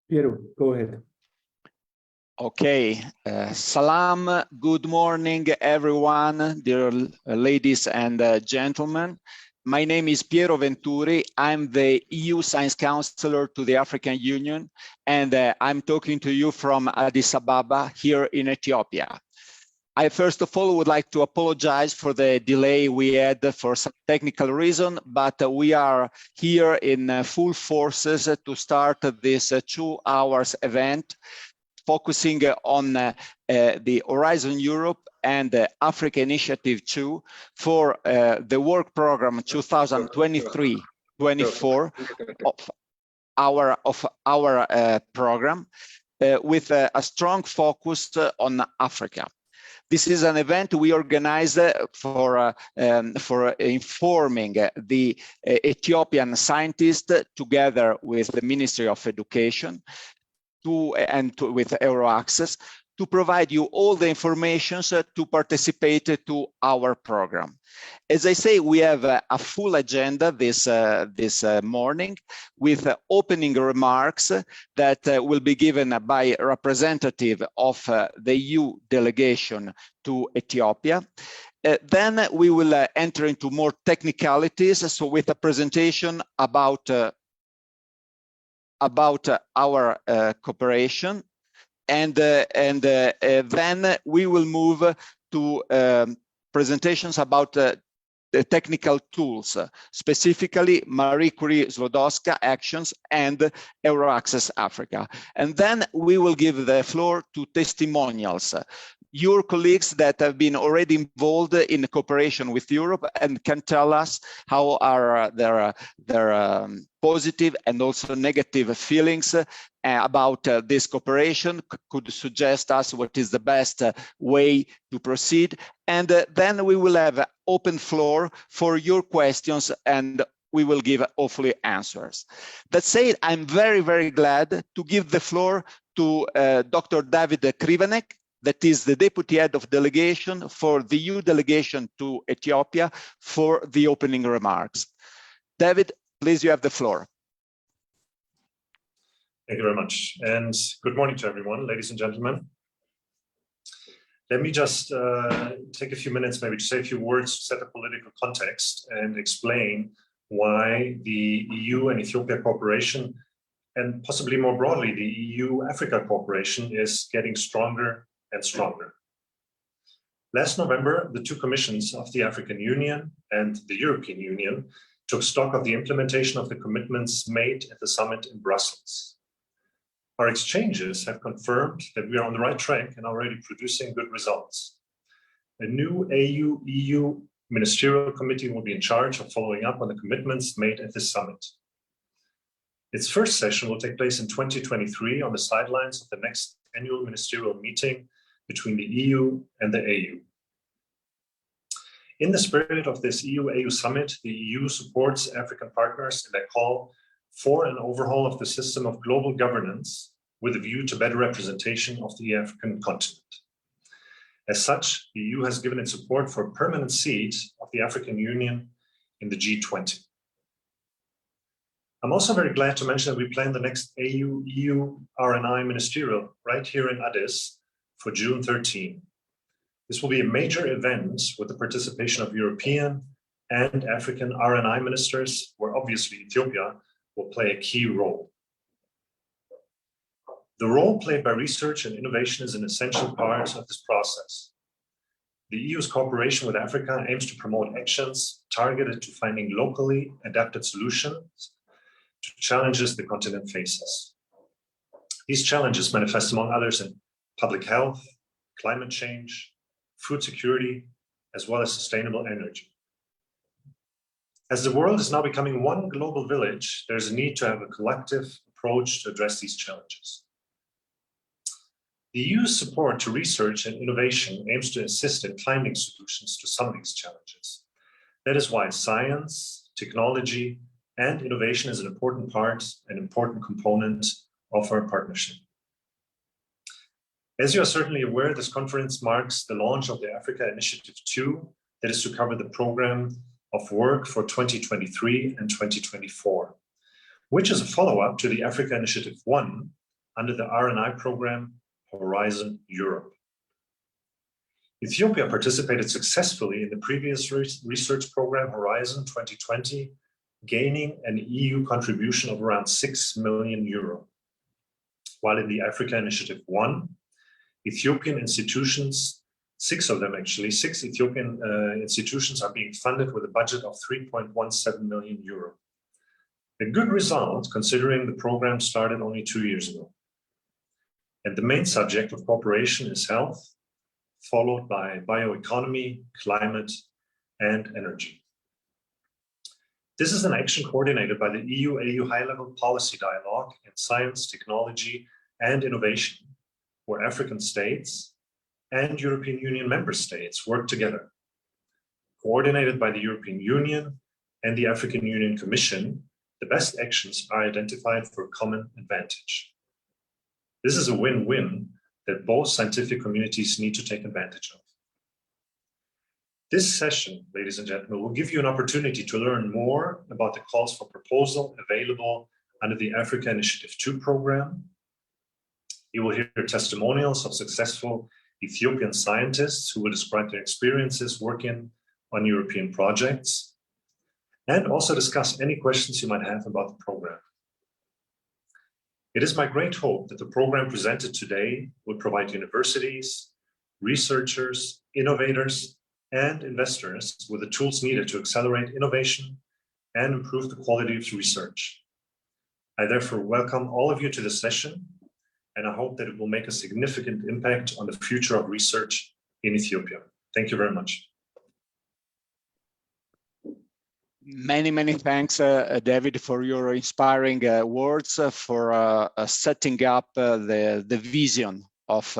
Piero, go ahead. Okay, salam, good morning, everyone, dear ladies and gentlemen. My name is Piero Venturi. I'm the EU Science Counselor to the African Union, and I'm talking to you from Addis Ababa here in Ethiopia. I first of all would like to apologize for the delay we had for some technical reason, but we are here in full forces to start this 2 hours event, focusing on the Horizon Europe and the Africa Initiative 2 for the work program 2023-24 of our program, with a strong focus on Africa. This is an event we organize for informing the Ethiopian scientists together with the Ministry of Education with EURAXESS to provide you all the information to participate to our program. As I say, we have a full agenda this morning with opening remarks that will be given by a representative of the EU delegation to Ethiopia. Then we will enter into more technicalities, so with a presentation about our cooperation, and then we will move to presentations about the technical tools, specifically Marie Curie Sklodowska actions and EURAXESS Africa. And then we will give the floor to testimonials, your colleagues that have been already involved in cooperation with Europe and can tell us how are their positive and also negative feelings about this cooperation, could suggest us what is the best way to proceed. And then we will have an open floor for your questions, and we will give hopefully answers. That said, I'm very, very glad to give the floor to Dr. David Krivanek, that is the Deputy Head of Delegation for the EU Delegation to Ethiopia, for the opening remarks. David, please, you have the floor. Thank you very much. And good morning to everyone, ladies and gentlemen. Let me just take a few minutes maybe to say a few words to set a political context and explain why the EU and Ethiopia cooperation, and possibly more broadly, the EU-Africa cooperation is getting stronger and stronger. Last November, the two commissions of the African Union and the European Union took stock of the implementation of the commitments made at the summit in Brussels. Our exchanges have confirmed that we are on the right track and already producing good results. A new AU-EU Ministerial Committee will be in charge of following up on the commitments made at this summit. Its first session will take place in 2023 on the sidelines of the next annual ministerial meeting between the EU and the AU. In the spirit of this EU-AU summit, the EU supports African partners in their call for an overhaul of the system of global governance with a view to better representation of the African continent. As such, the EU has given its support for a permanent seat of the African Union in the G20. I'm also very glad to mention that we plan the next AU-EU RNI ministerial right here in Addis for June 13. This will be a major event with the participation of European and African RNI ministers, where obviously Ethiopia will play a key role. The role played by research and innovation is an essential part of this process. The EU's cooperation with Africa aims to promote actions targeted to finding locally adapted solutions to challenges the continent faces. These challenges manifest, among others, in public health, climate change, food security, as well as sustainable energy. As the world is now becoming one global village, there's a need to have a collective approach to address these challenges. The EU's support to research and innovation aims to assist in finding solutions to some of these challenges. That is why science, technology, and innovation is an important part, an important component of our partnership. As you are certainly aware, this conference marks the launch of the Africa Initiative 2, that is to cover the program of work for 2023 and 2024, which is a follow-up to the Africa Initiative 1, under the R&I program Horizon Europe. Ethiopia participated successfully in the previous research program Horizon 2020, gaining an EU contribution of around 6 million euro. While in the Africa Initiative 1, Ethiopian institutions, 6 of them actually, 6 Ethiopian institutions are being funded with a budget of 3.17 million euro. A good result considering the program started only 2 years ago. And the main subject of cooperation is health, followed by bioeconomy, climate, and energy. This is an action coordinated by the EU-AU high-level policy dialogue in science, technology, and innovation, where African states and European Union member states work together. Coordinated by the European Union and the African Union Commission, the best actions are identified for common advantage. This is a win-win that both scientific communities need to take advantage of. This session, ladies and gentlemen, will give you an opportunity to learn more about the calls for proposal available under the Africa Initiative 2 program. You will hear testimonials of successful Ethiopian scientists who will describe their experiences working on European projects, and also discuss any questions you might have about the program. It is my great hope that the program presented today will provide universities, researchers, innovators, and investors with the tools needed to accelerate innovation and improve the quality of research. I therefore welcome all of you to this session, and I hope that it will make a significant impact on the future of research in Ethiopia. Thank you very much. Many thanks, David, for your inspiring words, for setting up the vision of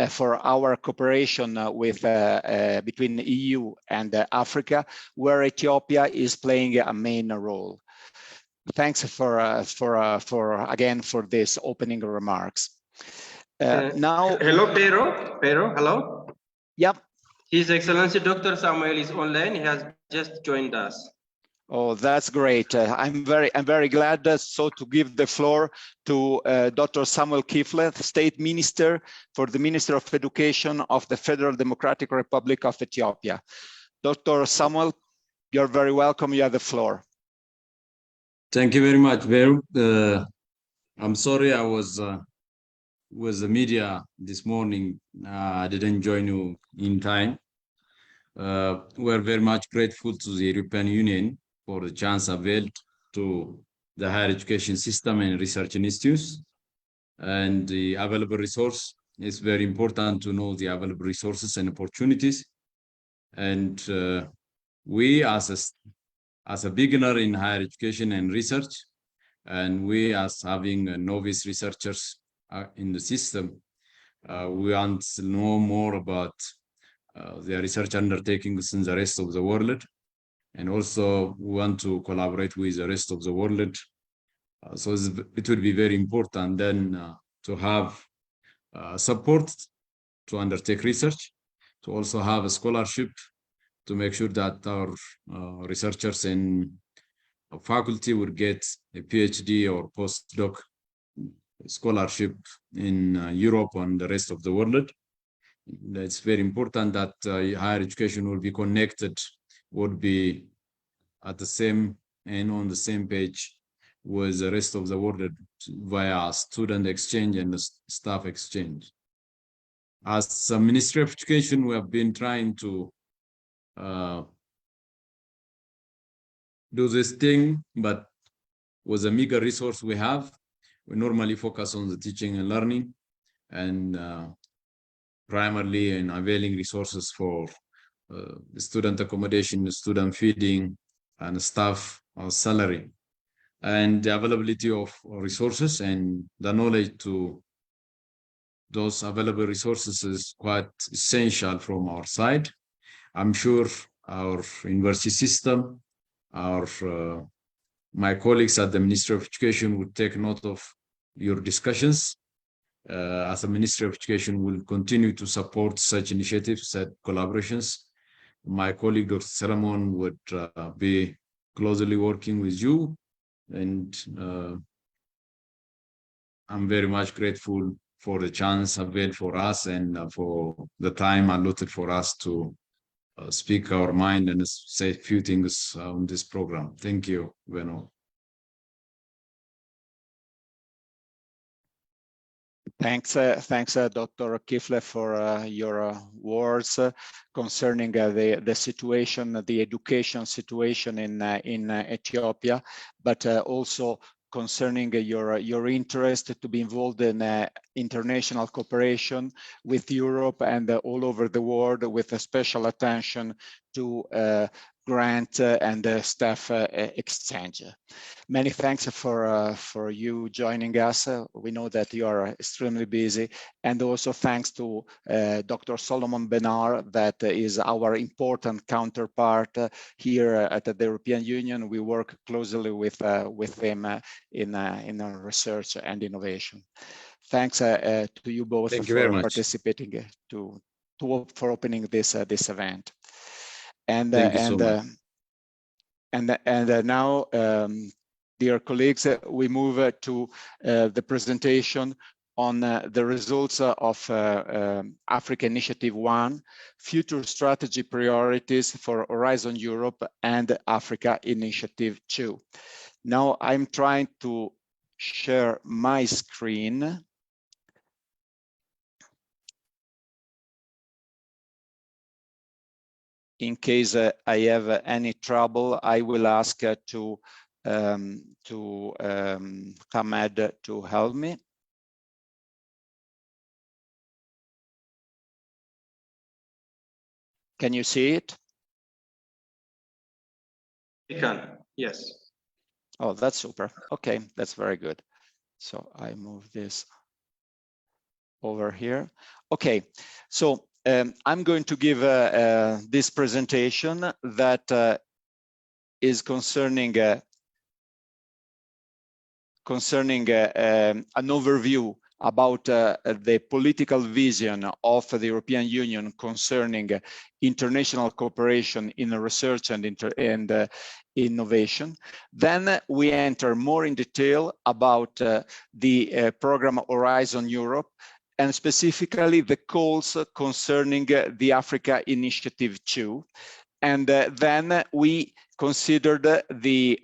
for our cooperation with between EU and Africa, where Ethiopia is playing a main role. Thanks again for this opening remarks. Now, hello, Pero, hello. Yep. His Excellency Dr. Samuel is online. He has just joined us. Oh, that's great. I'm very glad so to give the floor to Dr. Samuel Kifle, State Minister for the Ministry of Education of the Federal Democratic Republic of Ethiopia. Dr. Samuel, you're very welcome. You have the floor. Thank you very much, Vero. I'm sorry I was with the media this morning. I didn't join you in time. We're very much grateful to the European Union for the chance availed to the higher education system and research institutes. And the available resource is very important to know the available resources and opportunities. And we as a beginner in higher education and research, and we as having novice researchers in the system, we want to know more about the research undertakings in the rest of the world. And also we want to collaborate with the rest of the world. So it would be very important then to have support to undertake research, to also have a scholarship to make sure that our researchers in faculty would get a PhD or postdoc scholarship in Europe and the rest of the world. It's very important that higher education will be connected, would be at the same and on the same page with the rest of the world via student exchange and staff exchange. As a Ministry of Education, we have been trying to do this thing, but with the meager resource we have, we normally focus on the teaching and learning, and primarily in availing resources for student accommodation, student feeding, and staff salary. And the availability of resources and the knowledge to those available resources is quite essential from our side. I'm sure our university system, my colleagues at the Ministry of Education would take note of your discussions. As a Ministry of Education, will continue to support such initiatives, such collaborations. My colleague, Dr. Solomon, would be closely working with you and I'm very much grateful for the chance availed for us and for the time allotted for us to speak our mind and say a few things on this program. Thank you, Beno. Thanks, Dr. Kifle, for your words concerning the situation, the education situation in Ethiopia, but also concerning your interest to be involved in international cooperation with Europe and all over the world, with a special attention to grant and staff exchange. Many thanks for you joining us. We know that you are extremely busy, and also thanks to Dr. Solomon Benar, that is our important counterpart here at the European Union. We work closely with him in research and innovation. Thanks to you both for participating for opening this event. And thank you so much. Now, dear colleagues, we move to the presentation on the results of Africa Initiative 1, Future Strategy Priorities for Horizon Europe, and Africa Initiative 2. Now I'm trying to share my screen. In case I have any trouble, I will ask Hamed to help me. Can you see it? You can, yes. Oh, that's super. Okay, that's very good. So I move this over here. Okay, so I'm going to give this presentation that is concerning an overview about the political vision of the European Union concerning international cooperation in research and innovation. Then we enter more in detail about the program Horizon Europe, and specifically the calls concerning the Africa Initiative 2. And then we considered the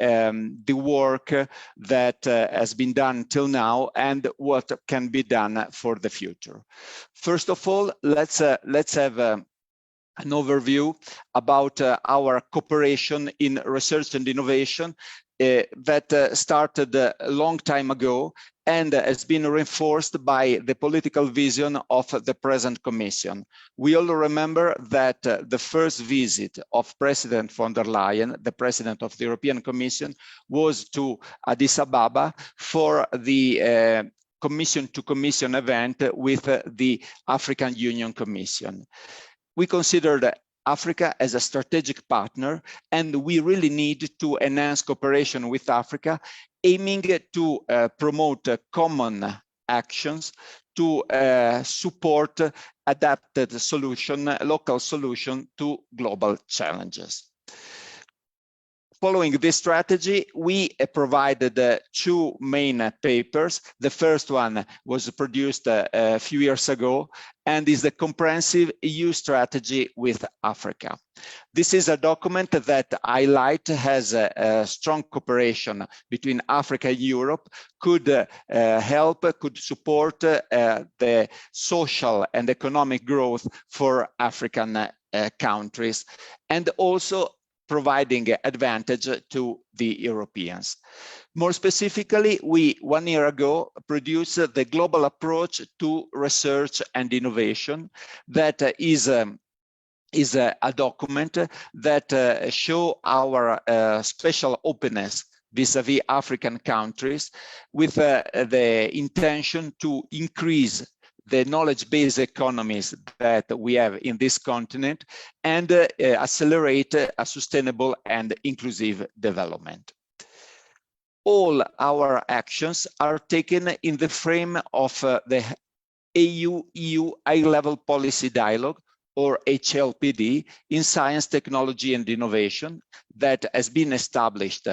work that has been done till now and what can be done for the future. First of all, let's have an overview about our cooperation in research and innovation that started a long time ago and has been reinforced by the political vision of the present Commission. We all remember that the first visit of President von der Leyen, the President of the European Commission, was to Addis Ababa for the Commission-to-Commission event with the African Union Commission. We considered Africa as a strategic partner, and we really need to enhance cooperation with Africa, aiming to promote common actions to support adapted local solution to global challenges. Following this strategy, we provided two main papers. The first one was produced a few years ago and is the comprehensive EU strategy with Africa. This is a document that highlights has a strong cooperation between Africa and Europe, could support the social and economic growth for African countries, and also providing advantage to the Europeans. More specifically, we 1 year ago produced the global approach to research and innovation that is a document that show our special openness vis-à-vis African countries with the intention to increase the knowledge-based economies that we have in this continent and accelerate a sustainable and inclusive development. All our actions are taken in the frame of the EU High-Level Policy Dialogue, or HLPD, in science, technology and innovation that has been established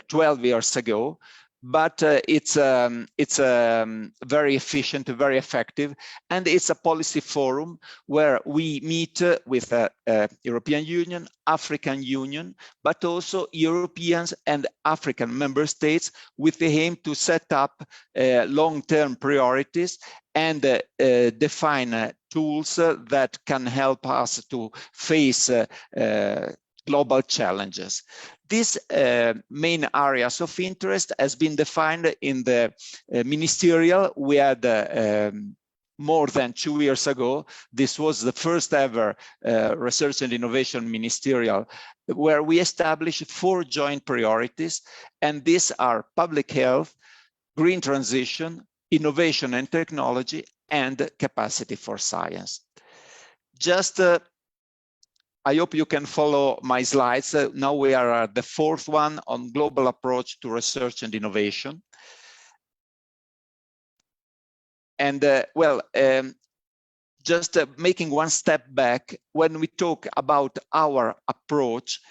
12 years ago, but it's very efficient, very effective, and it's a policy forum where we meet with European Union, African Union, but also Europeans and African member states with the aim to set up long-term priorities and define tools that can help us to face global challenges. These main areas of interest has been defined in the ministerial we had more than 2 years ago. This was the first ever research and innovation ministerial where we established 4 joint priorities, and these are public health, green transition, innovation and technology, and capacity for science. Just I hope you can follow my slides. Now we are at the 4th one on global approach to research and innovation. And just making one step back, when we talk about our approach,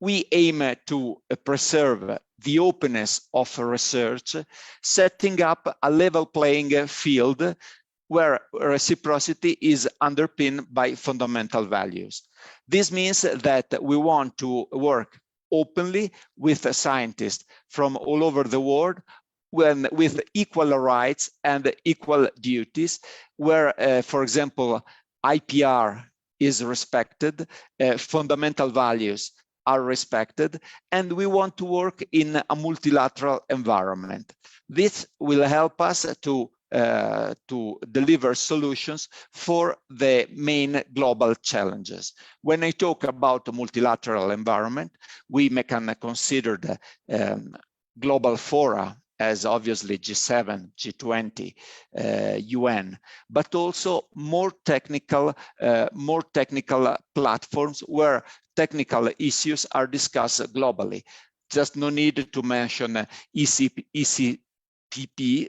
we aim to preserve the openness of research, setting up a level playing field where reciprocity is underpinned by fundamental values. This means that we want to work openly with scientists from all over the world with equal rights and equal duties, where, for example, IPR is respected, fundamental values are respected, and we want to work in a multilateral environment. This will help us to deliver solutions for the main global challenges. When I talk about a multilateral environment, we can consider the global fora as obviously G7, G20, UN, but also more technical platforms where technical issues are discussed globally. Just no need to mention ECTP,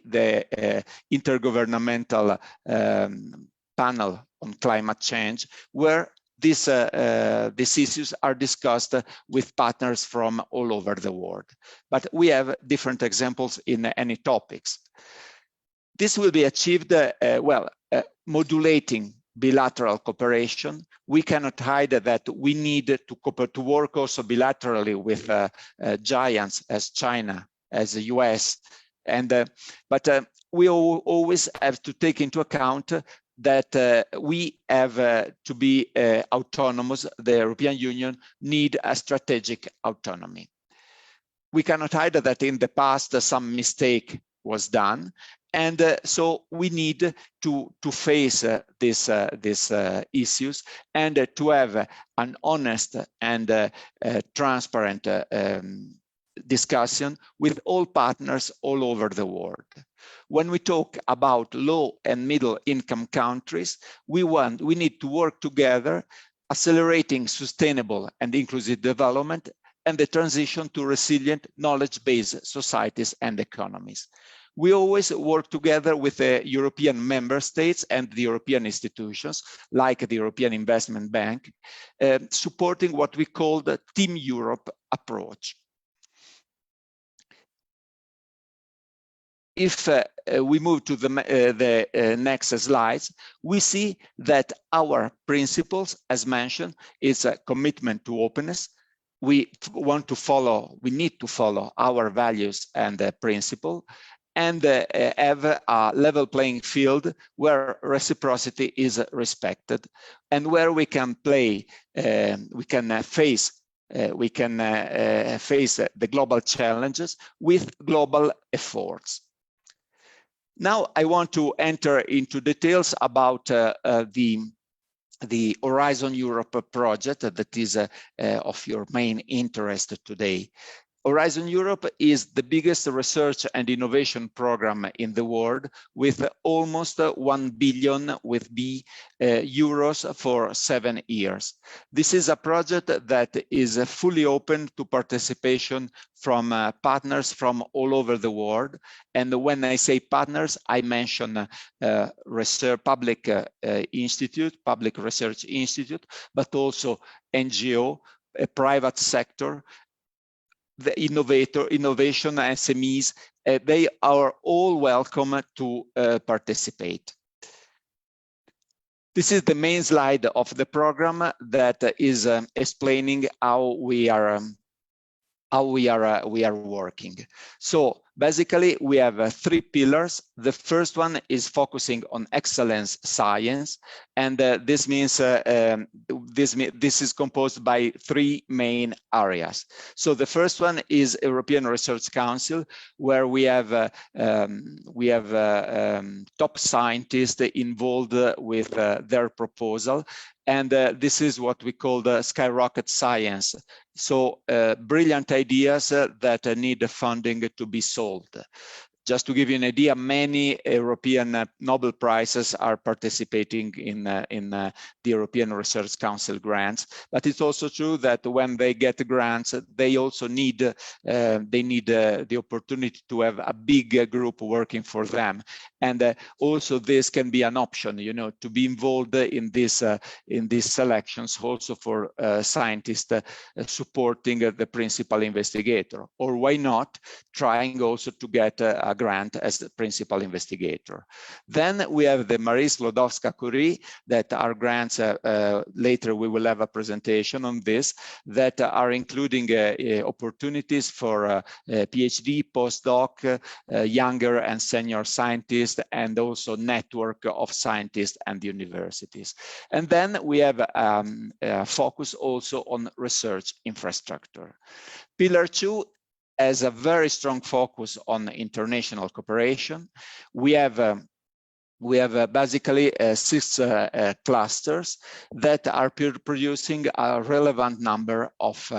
the Intergovernmental Panel on Climate Change, where these issues are discussed with partners from all over the world. But we have different examples in any topics. This will be achieved, modulating bilateral cooperation. We cannot hide that we need to work also bilaterally with giants as China, as the US, but we always have to take into account that we have to be autonomous. The European Union need a strategic autonomy. We cannot hide that in the past some mistake was done, and so we need to face these issues and to have an honest and transparent discussion with all partners all over the world. When we talk about low and middle income countries, we need to work together, accelerating sustainable and inclusive development and the transition to resilient knowledge-based societies and economies. We always work together with the European member states and the European institutions, like the European Investment Bank, supporting what we call the Team Europe approach. If we move to the next slides, we see that our principles, as mentioned, is a commitment to openness. We need to follow our values and principle, and have a level playing field where reciprocity is respected, and where we can face the global challenges with global efforts. Now I want to enter into details about the Horizon Europe project that is of your main interest today. Horizon Europe is the biggest research and innovation program in the world, with almost 1 billion euros for 7 years. This is a project that is fully open to participation from partners from all over the world. And when I say partners, I mention public research institute, but also NGO, private sector, the innovation SMEs, they are all welcome to participate. This is the main slide of the program that is explaining how we are working. So basically, we have 3 pillars. The first one is focusing on excellence science, and this means this is composed by 3 main areas. So the first one is European Research Council, where we have top scientists involved with their proposal. And this is what we call the skyrocket science. So brilliant ideas that need funding to be solved. Just to give you an idea, many European Nobel Prizes are participating in the European Research Council grants. But it's also true that when they get grants, they also need the opportunity to have a big group working for them. And also this can be an option, you know, to be involved in these selections, also for scientists supporting the principal investigator. Or why not trying also to get a grant as the principal investigator. Then we have the Marie Sklodowska-Curie that are grants, later we will have a presentation on this, that are including opportunities for PhD, postdoc, younger and senior scientists, and also network of scientists and universities. And then we have a focus also on research infrastructure. Pillar 2 has a very strong focus on international cooperation. We have basically 6 clusters that are producing a relevant number of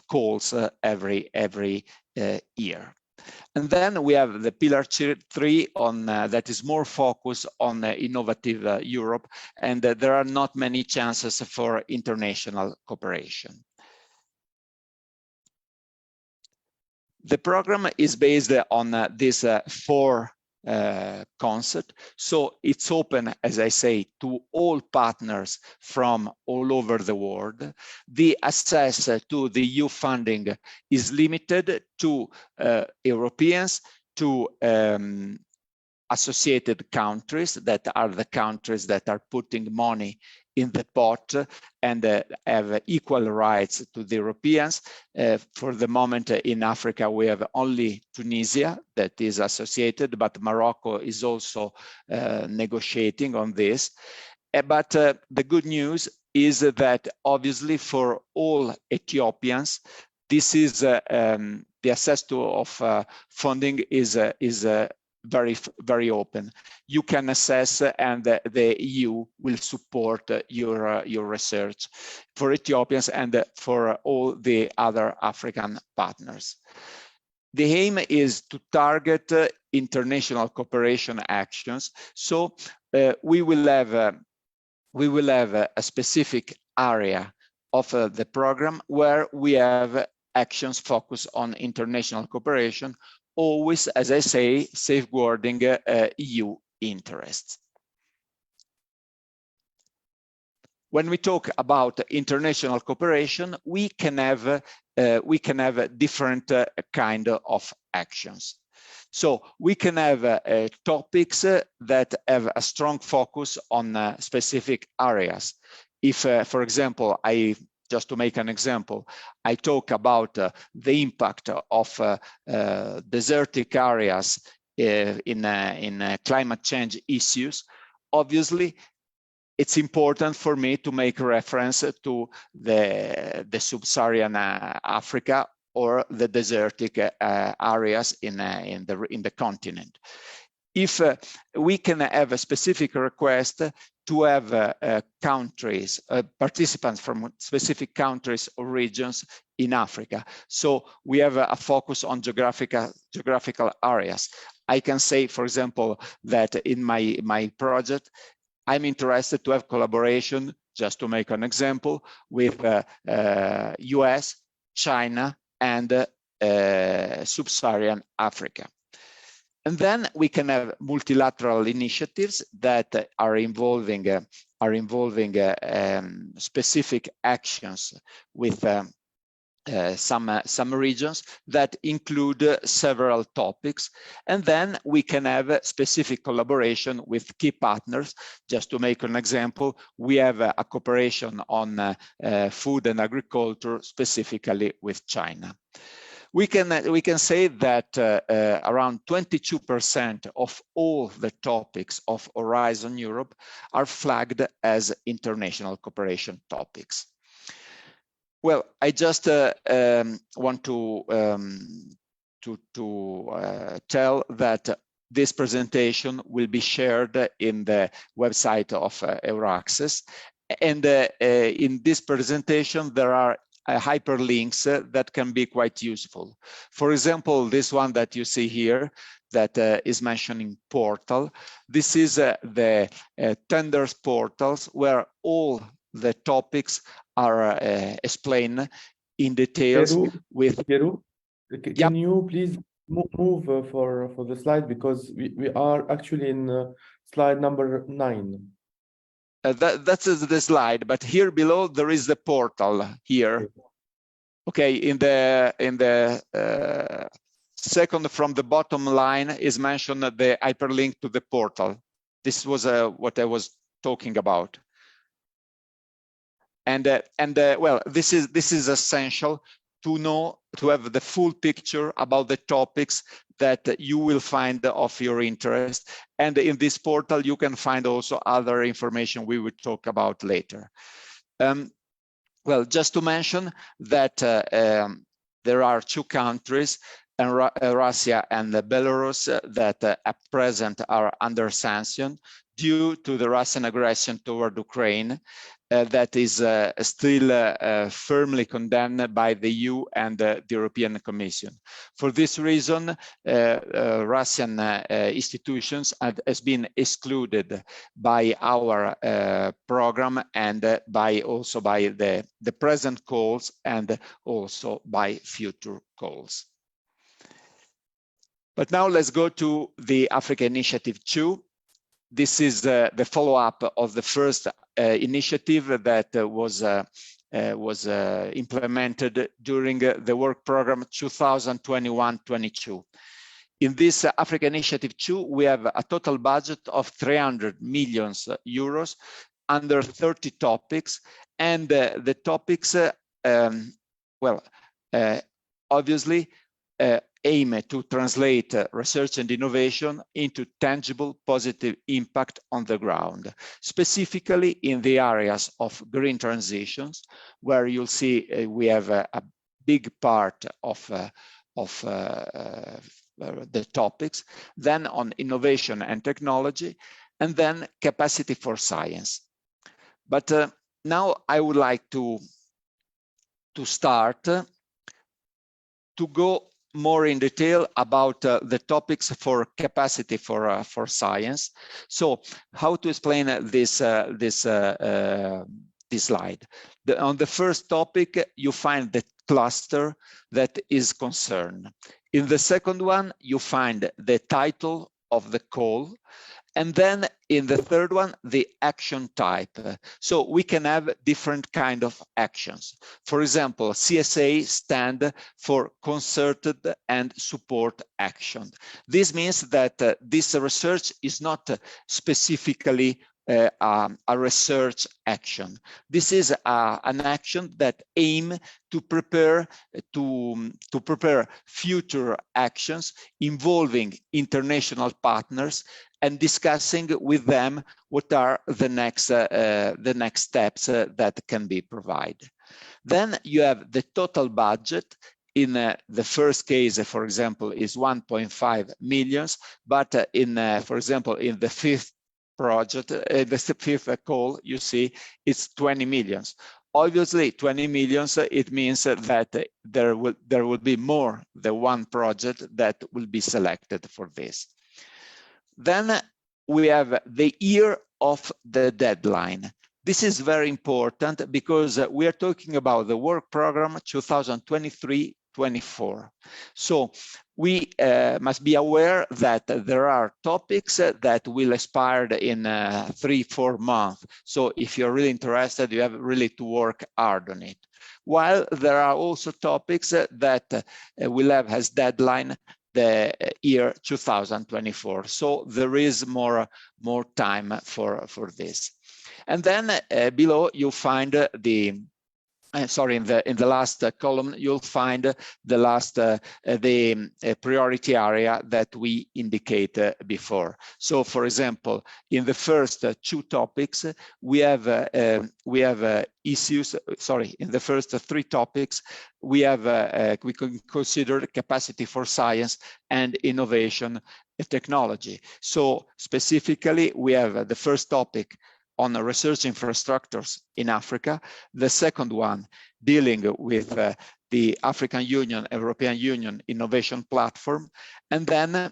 calls every year. And then we have the pillar 3 on that is more focused on innovative Europe, and there are not many chances for international cooperation. The program is based on this 4 concept. So it's open, as I say, to all partners from all over the world. The access to the EU funding is limited to Europeans, to associated countries, that are the countries that are putting money in the pot and have equal rights to the Europeans. For the moment in Africa, we have only Tunisia that is associated, but Morocco is also negotiating on this. But the good news is that obviously for all Ethiopians, this is the access to funding is very open. You can assess, and the EU will support your research for Ethiopians and for all the other African partners. The aim is to target international cooperation actions. So we will have a specific area of the program where we have actions focused on international cooperation, always, as I say, safeguarding EU interests. When we talk about international cooperation, we can have different kind of actions. So we can have topics that have a strong focus on specific areas. If, for example, just to make an example, I talk about the impact of desertic areas in climate change issues. Obviously, it's important for me to make reference to the sub-Saharan Africa or the desertic areas in the continent. If we can have a specific request to have countries, participants from specific countries or regions in Africa. So we have a focus on geographical areas. I can say, for example, that in my project, I'm interested to have collaboration, just to make an example, with US, China, and sub-Saharan Africa. And then we can have multilateral initiatives that are involving specific actions with some regions that include several topics, and then we can have specific collaboration with key partners. Just to make an example, we have a cooperation on food and agriculture, specifically with China. We can say that around 22% of all the topics of Horizon Europe are flagged as international cooperation topics. Well, I just want to tell that this presentation will be shared in the website of EURAXESS, and in this presentation there are hyperlinks that can be quite useful. For example, this one that you see here that is mentioning portal. This is the tenders portals where all the topics are explained in details. Can you please move for the slide, because we are actually in slide number 9. That's the slide, but here below there is the portal here. Okay, in the second from the bottom line is mentioned the hyperlink to the portal. This was what I was talking about. And well, this is essential to have the full picture about the topics that you will find of your interest. And in this portal, you can find also other information we will talk about later. Well, just to mention that there are 2 countries, Russia and Belarus, that at present are under sanction due to the Russian aggression toward Ukraine. That is still firmly condemned by the EU and the European Commission. For this reason, Russian institutions has been excluded by our program and also by the present calls and also by future calls. But now let's go to the Africa Initiative 2. This is the follow-up of the first initiative that was implemented during the work program 2021-22. In this Africa Initiative 2, we have a total budget of 300 million euros under 30 topics, and the topics, obviously, aim to translate research and innovation into tangible positive impact on the ground, specifically in the areas of green transitions, where you'll see we have a big part of the topics, then on innovation and technology, and then capacity for science. But now I would like to start to go more in detail about the topics for capacity for science. So how to explain this slide? On the first topic, you find the cluster that is concerned. In the second one, you find the title of the call. And then in the third one, the action type. So we can have different kind of actions. For example, CSA stand for concerted and support action. This means that this research is not specifically a research action. This is an action that aim to prepare future actions involving international partners and discussing with them what are the next steps that can be provided. Then you have the total budget. In the first case, for example, is 1.5 million, but for example, in the fifth project, the fifth call, you see it's 20 million. Obviously, 20 million, it means that there will be more than one project that will be selected for this. Then we have the year of the deadline. This is very important because we are talking about the work program 2023 2024. So we must be aware that there are topics that will expire in 3-4 months. So if you're really interested, you have really to work hard on it. While there are also topics that will have as deadline the year 2024. So there is more time for this. And then below you find the in the last column, you'll find the last priority area that we indicate before. So, for example, in the first 2 topics, we have issues. Sorry, in the first 3 topics, we have we can consider capacity for science and innovation technology. So, specifically, we have the first topic on research infrastructures in Africa, the second one dealing with the African Union, European Union Innovation Platform, and then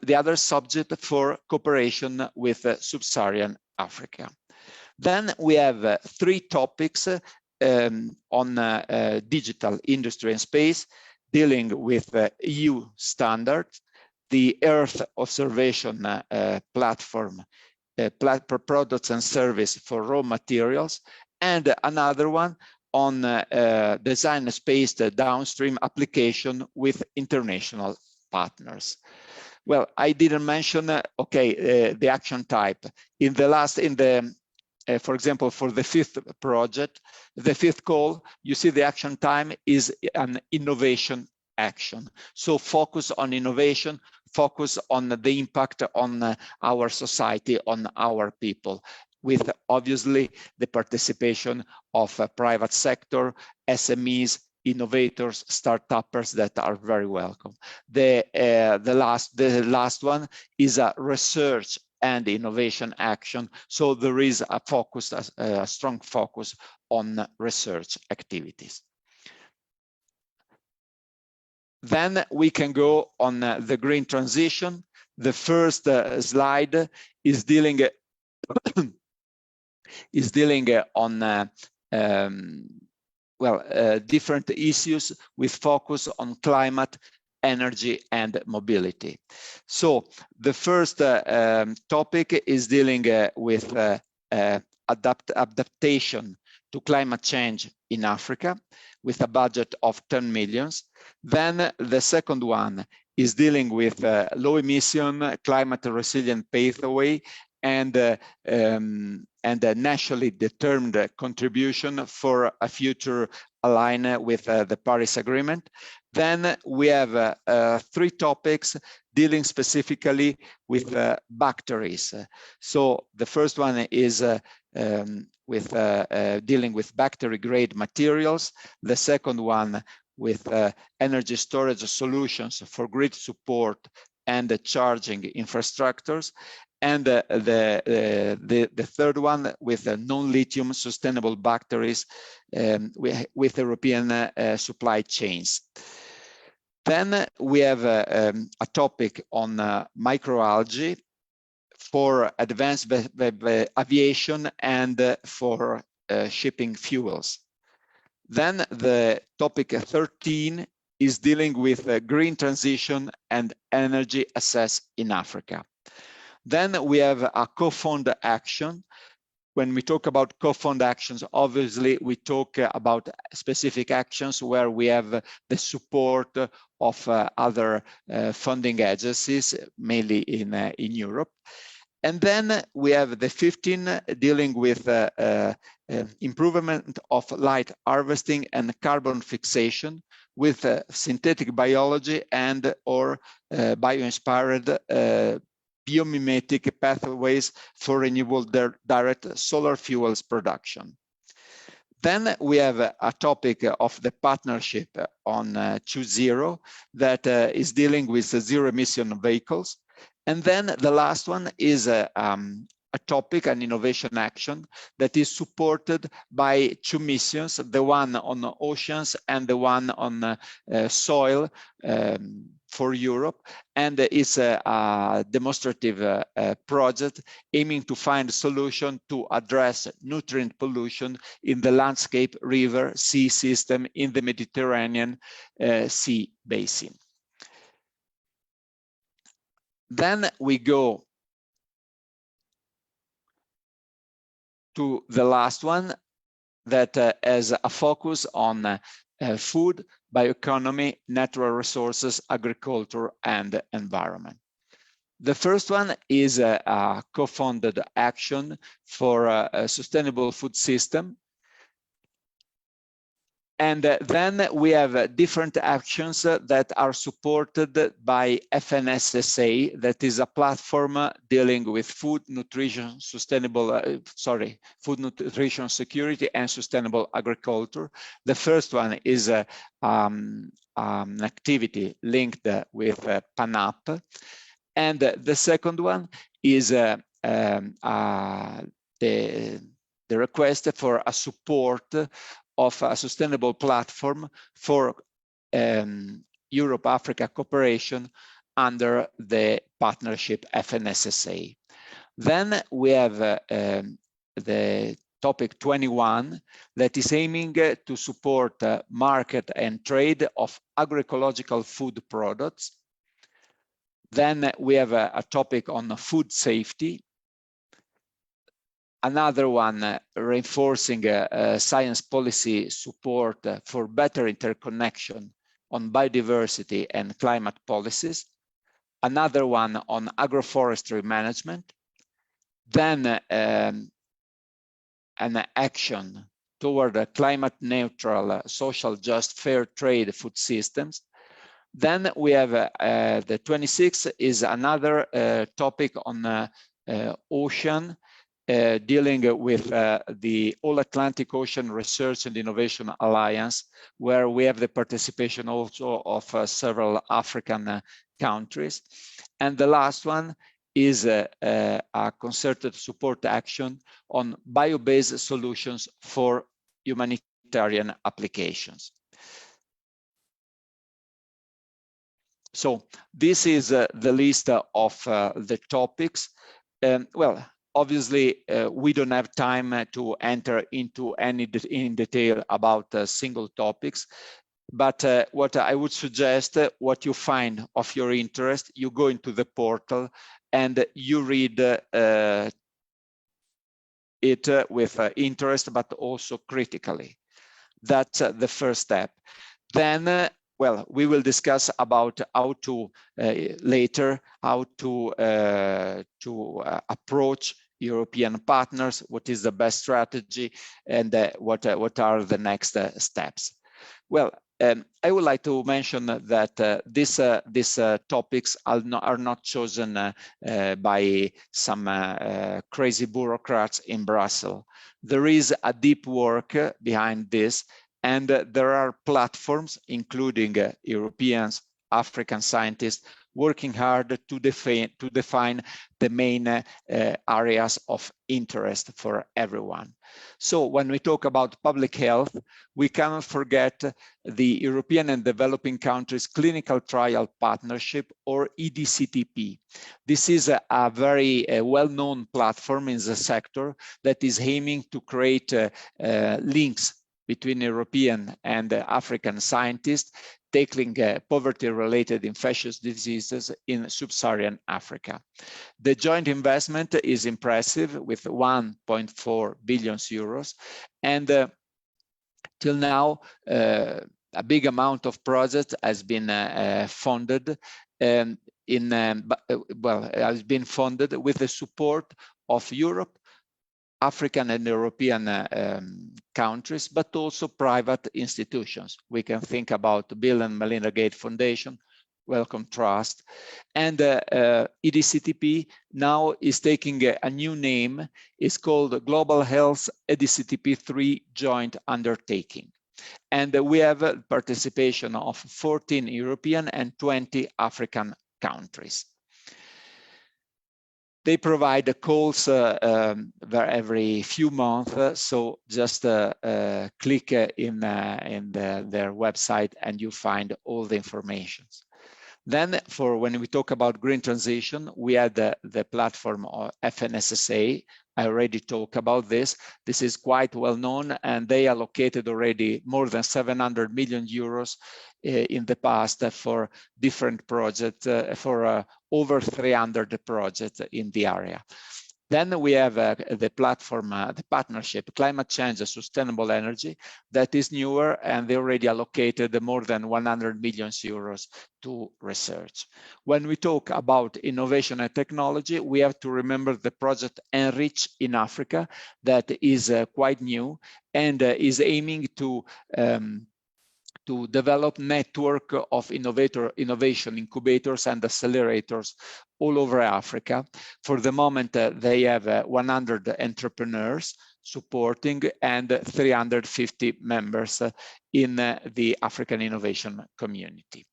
the other subject for cooperation with Sub-Saharan Africa. Then we have 3 topics on digital industry and space, dealing with EU standards, the Earth observation platform, products and service for raw materials, and another one on design-based downstream application with international partners. Well, I didn't mention, the action type. For example, for the 5th project, the 5th call, you see the action time is an innovation action. So focus on innovation, focus on the impact on our society, on our people, with obviously the participation of private sector, SMEs, innovators, startuppers that are very welcome. The last one is a research and innovation action. So there is a strong focus on research activities. Then we can go on the green transition. The first slide is dealing on different issues with focus on climate, energy, and mobility. So the first topic is dealing with adaptation to climate change in Africa with a budget of 10 million. Then the second one is dealing with low emission, climate resilient pathway and a nationally determined contribution for a future aligned with the Paris Agreement. Then we have 3 topics dealing specifically with batteries. So the first one is dealing with battery grade materials. The second one with energy storage solutions for grid support and the charging infrastructures. And the third one with non-lithium sustainable batteries with European supply chains. Then we have a topic on microalgae for advanced aviation and for shipping fuels. Then the topic 13 is dealing with green transition and energy access in Africa. Then we have a co-fund action. When we talk about co-fund actions, obviously we talk about specific actions where we have the support of other funding agencies, mainly in Europe. And then we have the 15 dealing with improvement of light harvesting and carbon fixation with synthetic biology and or bio-inspired biomimetic pathways for renewable direct solar fuels production. Then we have a topic of the partnership on 2.0 that is dealing with zero emission vehicles. And then the last one is a topic, an innovation action that is supported by 2 missions, the one on oceans and the one on soil, for Europe, and it's a demonstrative project aiming to find a solution to address nutrient pollution in the landscape, river, sea system in the Mediterranean Sea basin. Then we go to the last one that has a focus on food, bioeconomy, natural resources, agriculture, and environment. The first one is a co-funded action for a sustainable food system. And then we have different actions that are supported by FNSSA, that is a platform dealing with food, nutrition, food, nutrition, security, and sustainable agriculture. The first one is an activity linked with PANAP. And the second one is the request for a support of a sustainable platform for Europe-Africa cooperation under the partnership FNSSA. Then we have the topic 21 that is aiming to support market and trade of agroecological food products. Then we have a topic on food safety. Another one reinforcing science policy support for better interconnection on biodiversity and climate policies. Another one on agroforestry management. Then an action toward a climate neutral, social just, fair trade food systems. Then we have the 26th is another topic on ocean, dealing with the All Atlantic Ocean Research and Innovation Alliance, where we have the participation also of several African countries. And the last one is a concerted support action on bio-based solutions for humanitarian applications. So this is the list of the topics. Well, obviously, we don't have time to enter into any in detail about single topics, but what I would suggest, what you find of your interest, you go into the portal and you read it with interest, but also critically. That's the first step. Then, well, we will discuss about how to later, how to approach European partners, what is the best strategy, and what are the next steps. Well, I would like to mention that these topics are not chosen by some crazy bureaucrats in Brussels. There is a deep work behind this, and there are platforms, including Europeans, African scientists, working hard to define the main areas of interest for everyone. So when we talk about public health, we cannot forget the European and Developing Countries Clinical Trial Partnership, or EDCTP. This is a very well-known platform in the sector that is aiming to create links between European and African scientists tackling poverty-related infectious diseases in sub-Saharan Africa. The joint investment is impressive, with 1.4 billion euros, and till now, a big amount of projects has been funded, has been funded with the support of Europe, African and European countries, but also private institutions. We can think about the Bill and Melinda Gates Foundation, Wellcome Trust, and EDCTP now is taking a new name. It's called Global Health EDCTP3 Joint Undertaking. And we have participation of 14 European and 20 African countries. They provide calls every few months, so just click in their website and you find all the information. Then for when we talk about green transition, we had the platform of FNSSA. I already talked about this. This is quite well known, and they allocated already more than 700 million euros in the past for different projects, for over 300 projects in the area. Then we have the platform, the partnership, climate change and sustainable energy, that is newer, and they already allocated more than 100 million euros to research. When we talk about innovation and technology, we have to remember the project Enrich in Africa, that is quite new and is aiming to develop network of innovation incubators and accelerators all over Africa. For the moment, they have 100 entrepreneurs supporting and 350 members in the African innovation community.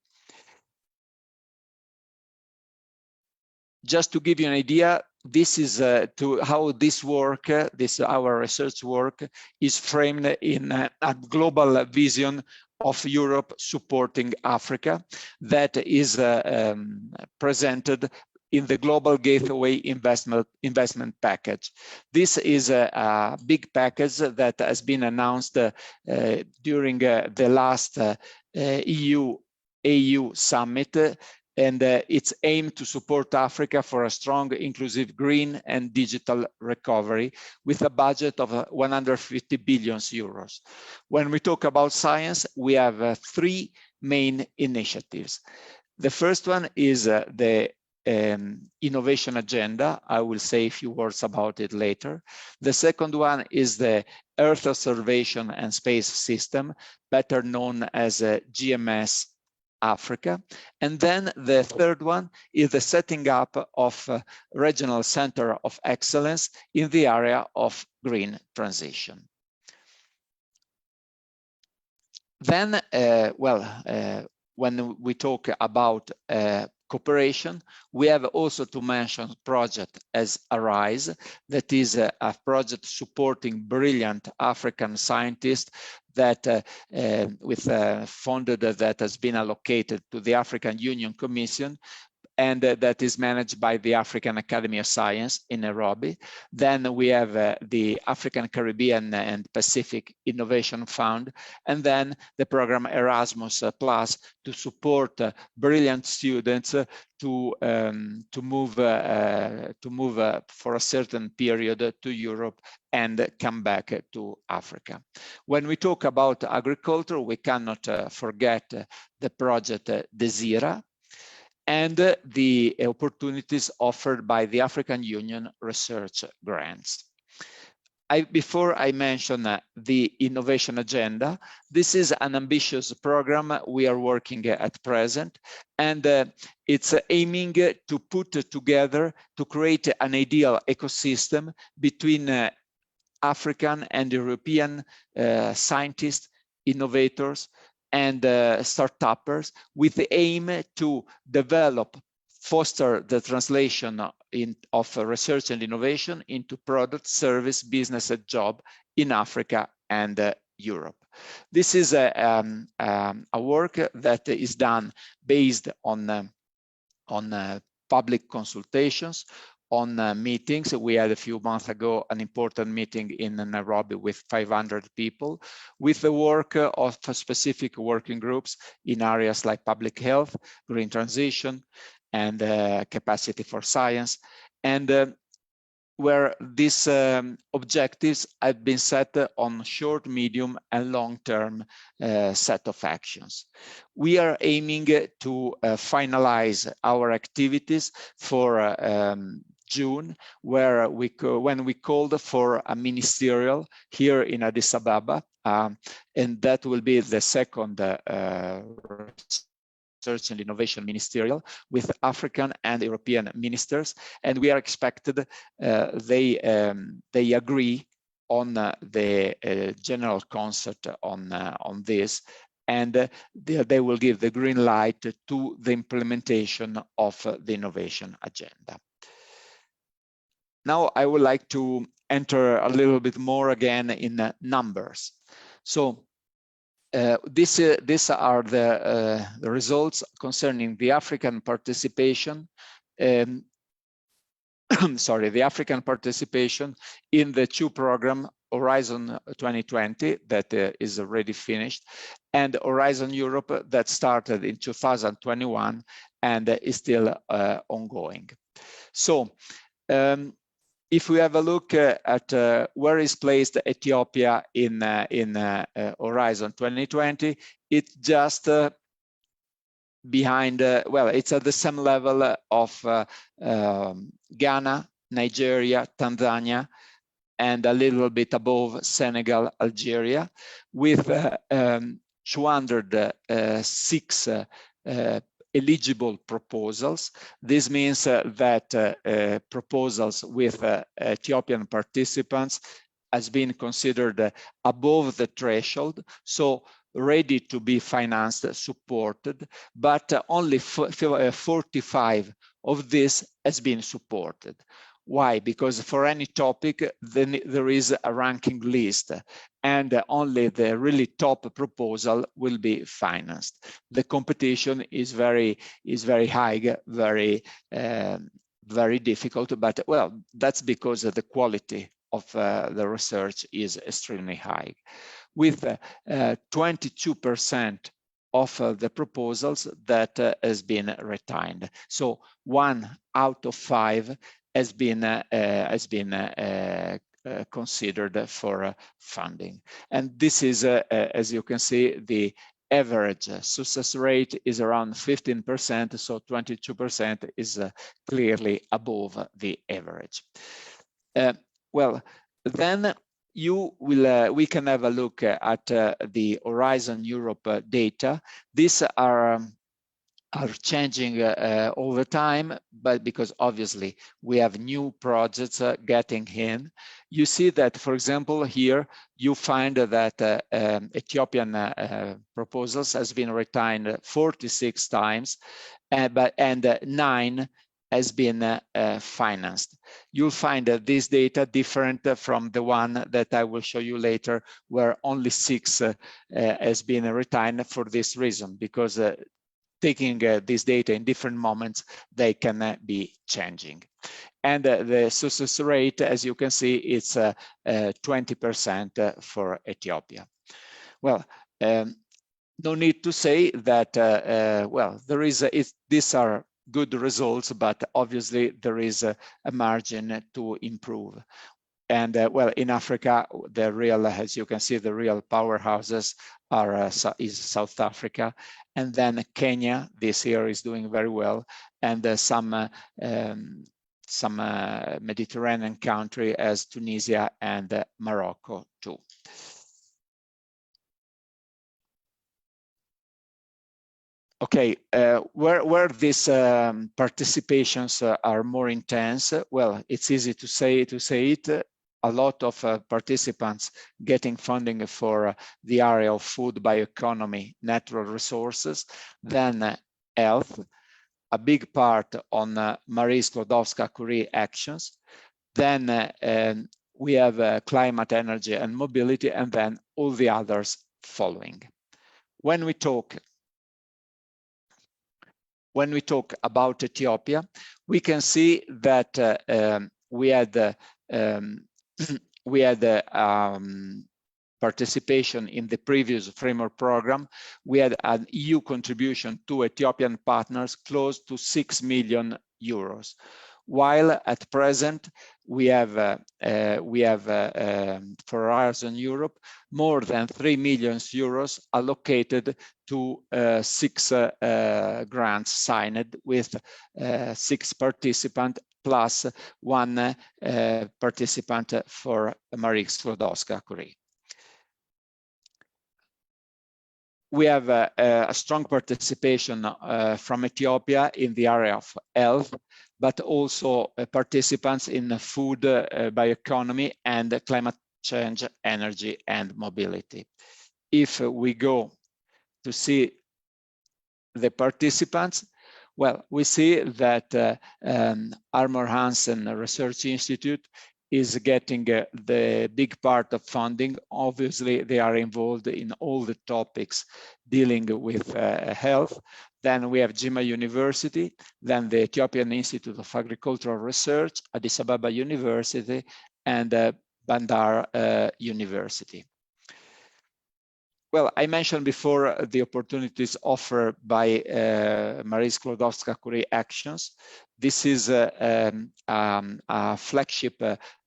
Just to give you an idea, this is to how this work, our research work, is framed in a global vision of Europe supporting Africa that is presented in the Global Gateway investment package. This is a big package that has been announced during the last EU summit, and it's aimed to support Africa for a strong, inclusive, green and digital recovery with a budget of 150 billion euros. When we talk about science, we have three main initiatives. The first one is the innovation agenda. I will say a few words about it later. The second one is the Earth observation and space system, better known as GMS Africa. And then the third one is the setting up of a regional center of excellence in the area of green transition. Then, when we talk about cooperation, we have also to mention project as EURAXESS, that is a project supporting brilliant African scientists that funded that has been allocated to the African Union Commission, and that is managed by the African Academy of Science in Nairobi. Then we have the African, Caribbean and Pacific Innovation Fund, and then the program Erasmus Plus to support brilliant students to move for a certain period to Europe and come back to Africa. When we talk about agriculture, we cannot forget the project Desira, and the opportunities offered by the African Union research grants. Before I mention the innovation agenda, this is an ambitious program we are working at present, and it's aiming to put together, to create an ideal ecosystem between African and European scientists, innovators, and start-uppers, with the aim to develop, foster the translation of research and innovation into product, service, business, and job in Africa and Europe. This is a work that is done based on public consultations, on meetings. We had a few months ago an important meeting in Nairobi with 500 people, with the work of specific working groups in areas like public health, green transition, and capacity for science, and where these objectives have been set on short, medium, and long-term set of actions. We are aiming to finalize our activities for June, where when we called for a ministerial here in Addis Ababa, and that will be the second Research and Innovation Ministerial with African and European ministers, and we are expected they agree on the general concept on this, and they will give the green light to the implementation of the innovation agenda. Now I would like to enter a little bit more again in numbers. So These are the results concerning the African participation. Sorry, the African participation in the two program, Horizon 2020, that is already finished, and Horizon Europe that started in 2021 and is still ongoing. So if we have a look at where is placed Ethiopia in Horizon 2020, it's just behind, well, it's at the same level of Ghana, Nigeria, Tanzania, and a little bit above Senegal, Algeria, with 206 eligible proposals. This means that proposals with Ethiopian participants has been considered above the threshold, so ready to be financed, supported, but only 45 of this has been supported. Why? Because for any topic, then there is a ranking list, and only the really top proposal will be financed. The competition is very high, very difficult, but well, that's because the quality of the research is extremely high. With 22% of the proposals that has been retained. So 1 out of 5 has been considered for funding. And this is, as you can see, the average success rate is around 15%, so 22% is clearly above the average. Well, then we can have a look at the Horizon Europe data. These are changing all the time, but because obviously we have new projects getting in. You see that, for example, here you find that Ethiopian proposals has been retained 46 times, and 9 has been financed. You'll find this data different from the one that I will show you later, where only 6 has been retained for this reason, because taking this data in different moments, they can be changing. And the success rate, as you can see, it's 20% for Ethiopia. Well, no need to say that, well, these are good results, but obviously there is a margin to improve. And well, in Africa, the real, as you can see, the real powerhouses are is South Africa, and then Kenya this year is doing very well, and some Mediterranean country as Tunisia and Morocco too. Okay, where these participations are more intense, well, it's easy to say it. A lot of participants getting funding for the area of food, bioeconomy, natural resources, then health, a big part on Marie Skłodowska-Curie actions. Then we have climate, energy, and mobility, and then all the others following. When we talk about Ethiopia, we can see that we had participation in the previous framework program. We had an EU contribution to Ethiopian partners close to 6 million euros, while at present we have for Horizon Europe more than 3 million euros allocated to 6 grants signed with 6 participants plus 1 participant for Marie Skłodowska-Curie. We have a strong participation from Ethiopia in the area of health, but also participants in food, bioeconomy, and climate change, energy, and mobility. If we go to see the participants, well, we see that Armor Hansen Research Institute is getting the big part of funding. Obviously, they are involved in all the topics dealing with health. Then we have Jimma University, then the Ethiopian Institute of Agricultural Research, Addis Ababa University, and Bandar University. Well, I mentioned before the opportunities offered by Marie Sklodowska-Curie Actions. This is a flagship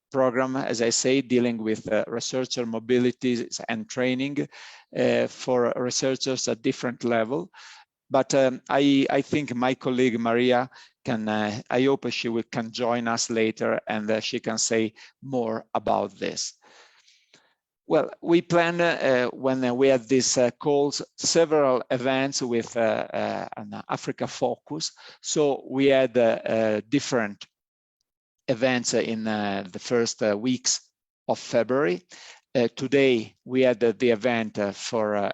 program, as I say, dealing with researcher mobility and training for researchers at different level. But I think my colleague Maria can, I hope she can join us later and she can say more about this. Well, we plan when we had these calls, several events with an Africa focus. So we had different events in the first weeks of February. Today, we had the event for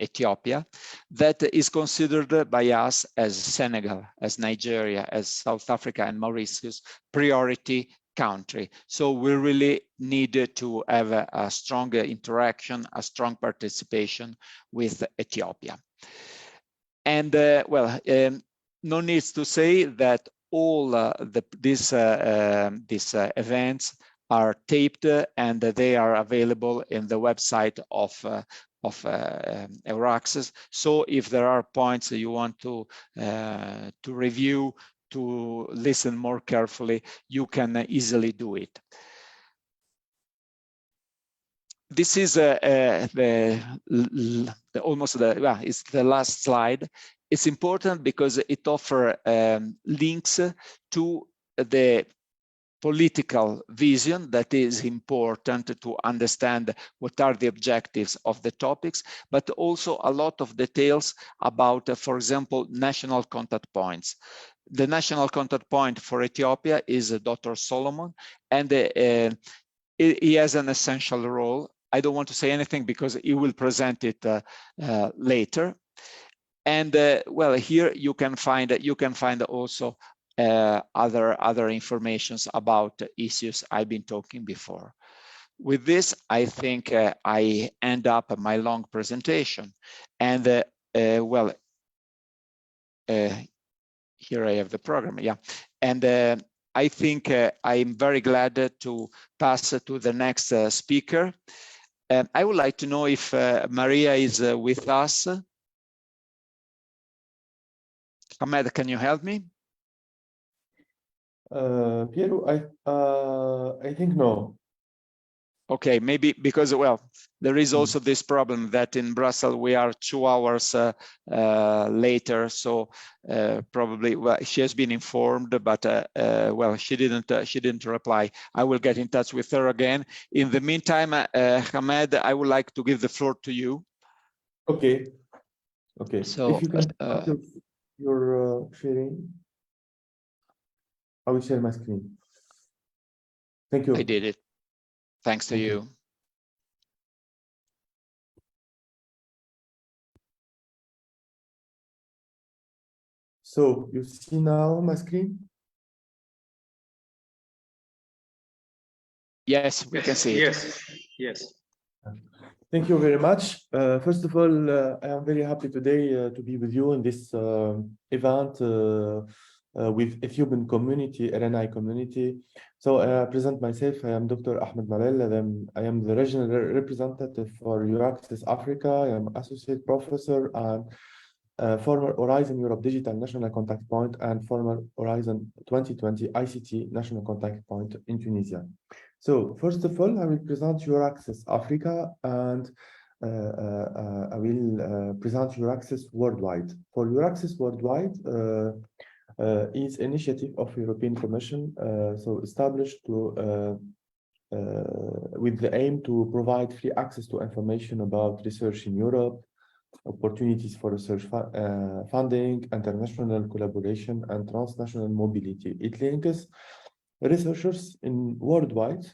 Ethiopia that is considered by us as Senegal, as Nigeria, as South Africa and Mauritius priority country. So we really need to have a strong interaction, a strong participation with Ethiopia. And well, no needs to say that all these events are taped and they are available in the website of EURAXESS. So if there are points that you want to review, to listen more carefully, you can easily do it. This is almost it's the last slide. It's important because it offers links to the political vision that is important to understand what are the objectives of the topics, but also a lot of details about, for example, national contact points. The national contact point for Ethiopia is Dr. Solomon, and he has an essential role. I don't want to say anything because he will present it later. And well, here you can find also other informations about issues I've been talking before. With this, I think I end up my long presentation. And well, here I have the program, yeah. And I think I'm very glad to pass to the next speaker. I would like to know if Maria is with us. Ahmed, can you help me? Piero, I think no. Okay, maybe because, well, there is also this problem that in Brussels we are 2 hours later, so probably, well, she has been informed, but well, she didn't reply. I will get in touch with her again. In the meantime, Ahmed, I would like to give the floor to you. Okay. Okay. So if you can start your sharing, I will share my screen. Thank you. I did it. Thanks to you. So you see now my screen? Yes, we can see it. Yes, yes. Thank you very much. First of all, I am very happy today to be with you in this event with Ethiopian community, RNI community. So I present myself. I am Dr. Ahmed Malel. I am the regional representative for EURAXESS Africa. I am associate professor and former Horizon Europe Digital National Contact Point and former Horizon 2020 ICT National Contact Point in Tunisia. So first of all, I will present EURAXESS Africa and I will present EURAXESS worldwide. For EURAXESS worldwide is initiative of European Commission, so established to with the aim to provide free access to information about research in Europe, opportunities for research funding, international collaboration, and transnational mobility. It links researchers in worldwide,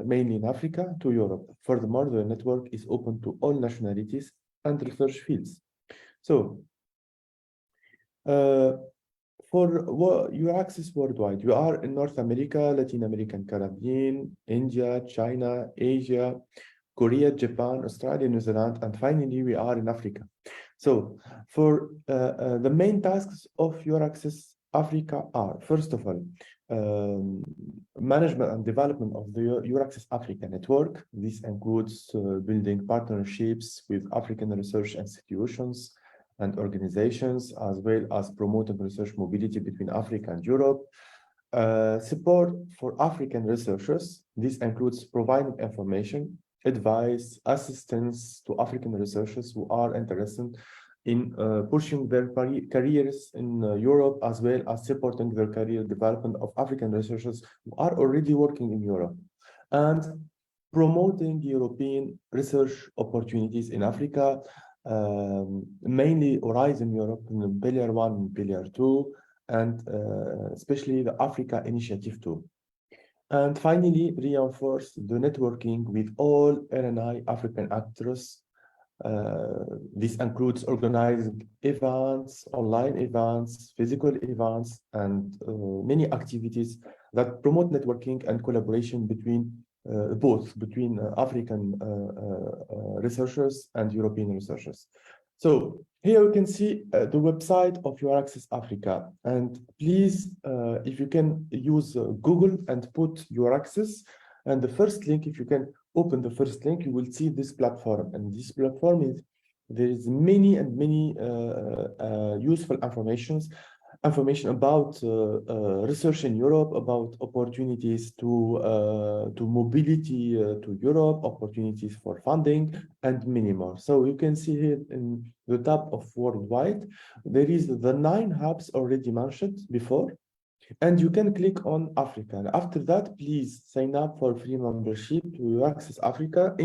mainly in Africa, to Europe. Furthermore, the network is open to all nationalities and research fields. So, for EURAXESS worldwide, we are in North America, Latin America, and Caribbean, India, China, Asia, Korea, Japan, Australia, New Zealand, and finally we are in Africa. So for the main tasks of EURAXESS Africa are, first of all, management and development of the EURAXESS Africa network. This includes building partnerships with African research institutions and organizations, as well as promoting research mobility between Africa and Europe. Support for African researchers. This includes providing information, advice, assistance to African researchers who are interested in pushing their careers in Europe, as well as supporting their career development of African researchers who are already working in Europe, and promoting European research opportunities in Africa, mainly Horizon Europe in Pillar 1 and Pillar 2, and especially the Africa Initiative 2. And finally, reinforce the networking with all RNI African actors. This includes organizing events, online events, physical events, and many activities that promote networking and collaboration between between African researchers and European researchers. So here you can see the website of EURAXESS Africa. And please, if you can use Google and put EURAXESS, and the first link, if you can open the first link, you will see this platform. And this platform is, there is many and many useful information about research in Europe, about opportunities to mobility to Europe, opportunities for funding, and many more. So you can see here in the tab of worldwide, there is the 9 hubs already mentioned before, and you can click on Africa. And after that, please sign up for free membership to EURAXESS Africa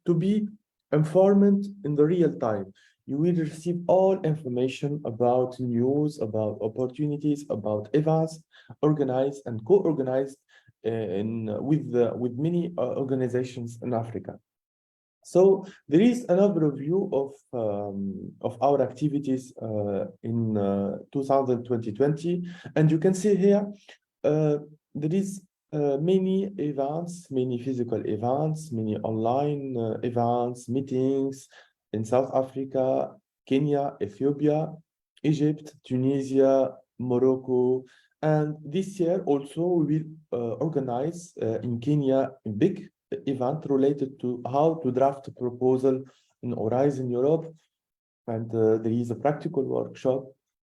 to be informed in the real time. You will receive all information about news, about opportunities, about events organized and co-organized with many organizations in Africa. So there is an overview of our activities in 2020, and you can see here there is many events, many physical events, many online events, meetings in South Africa, Kenya, Ethiopia, Egypt, Tunisia, Morocco, and this year also we will organize in Kenya a big event related to how to draft a proposal in Horizon Europe, and there is a practical workshop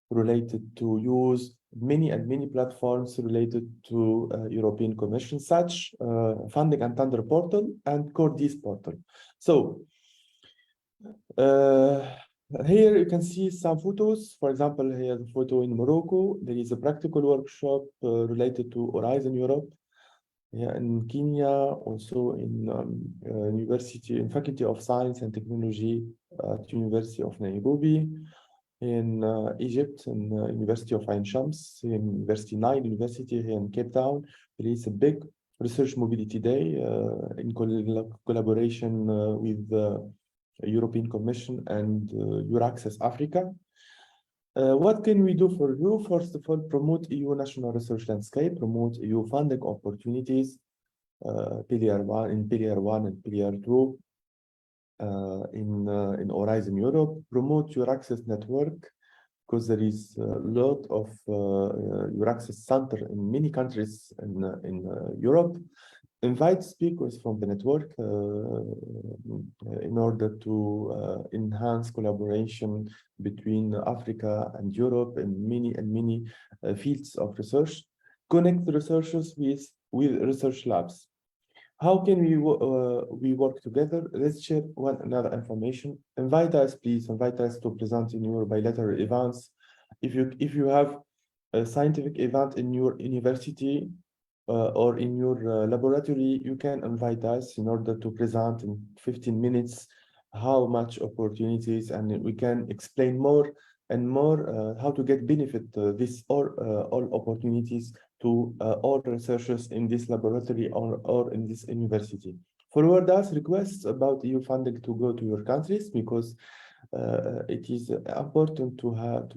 related to use many platforms related to European Commission, such funding and tender portal and Cordis portal. So here you can see some photos. For example, here the photo in Morocco. There is a practical workshop related to Horizon Europe. Yeah, in Kenya, also in university, in Faculty of Science and Technology at University of Nairobi, in Egypt, in University of Ain Shams, in University 9 University here in Cape Town. There is a big Research Mobility Day in collaboration with the European Commission and EURAXESS Africa. What can we do for you? First of all, promote EU national research landscape, promote EU funding opportunities, Pillar 1 and Pillar 2 in Horizon Europe, promote EURAXESS network, because there is a lot of EURAXESS center in many countries in Europe. Invite speakers from the network in order to enhance collaboration between Africa and Europe in many fields of research. Connect the researchers with research labs. How can we work together? Let's share one another information. Invite us, please. Invite us to present in your bilateral events. If you have a scientific event in your university, or in your laboratory, you can invite us in order to present in 15 minutes how much opportunities, and we can explain more and more how to get benefit this all opportunities to all researchers in this laboratory or in this university. Forward us requests about EU funding to go to your countries, because it is important to have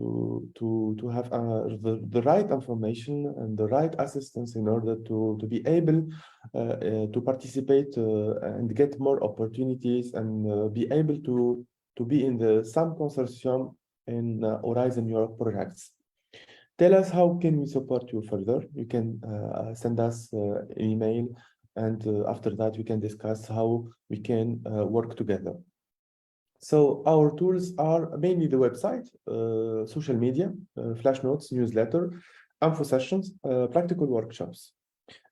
the right information and the right assistance in order to be able to participate and get more opportunities and be able to be in some consortium in Horizon Europe projects. Tell us how can we support you further. You can send us an email, and after that we can discuss how we can work together. So our tools are mainly the website, social media, flash notes, newsletter, info sessions, practical workshops.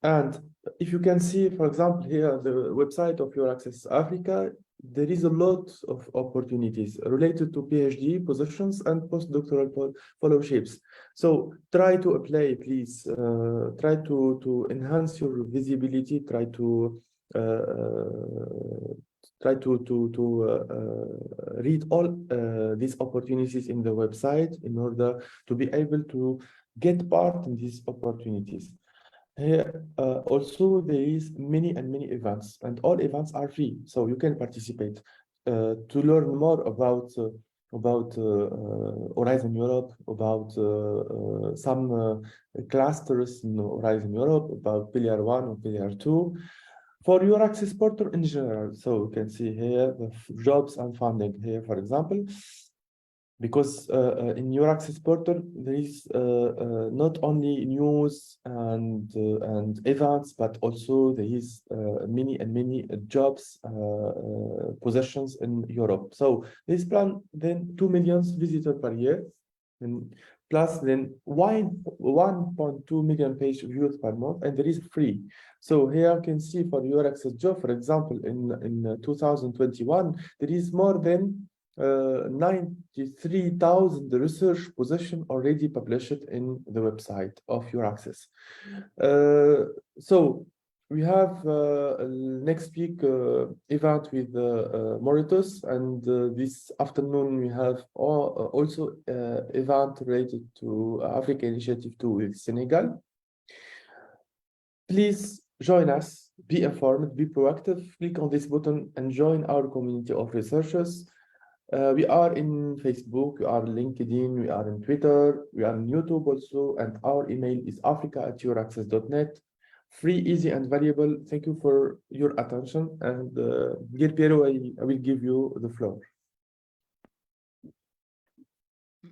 And if you can see, for example, here, the website of EURAXESS Africa, there is a lot of opportunities related to PhD positions and postdoctoral fellowships. So try to apply, please. Try to enhance your visibility. Try to read all these opportunities in the website in order to be able to get part in these opportunities. Here also there is many events, and all events are free, so you can participate. To learn more about Horizon Europe, about some clusters in Horizon Europe, about Pillar 1 or Pillar 2, for EURAXESS portal in general. So you can see here the jobs and funding here, for example. Because in EURAXESS portal there is not only news and events, but also there is many jobs positions in Europe. So this plan then 2 million visitors per year, and plus then 1.2 million page views per month, and there is free. So here you can see for EURAXESS job, for example, in 2021 there is more than 93,000 research positions already published in the website of EURAXESS. So we have next week event with Mauritius, and this afternoon we have also event related to Africa Initiative 2 with Senegal. Please join us, be informed, be proactive, click on this button and join our community of researchers. We are in Facebook, we are in LinkedIn, we are in Twitter, we are in YouTube also, and our email is africa@euraxess.net. Free, easy, and valuable. Thank you for your attention. And dear Piero, I will give you the floor.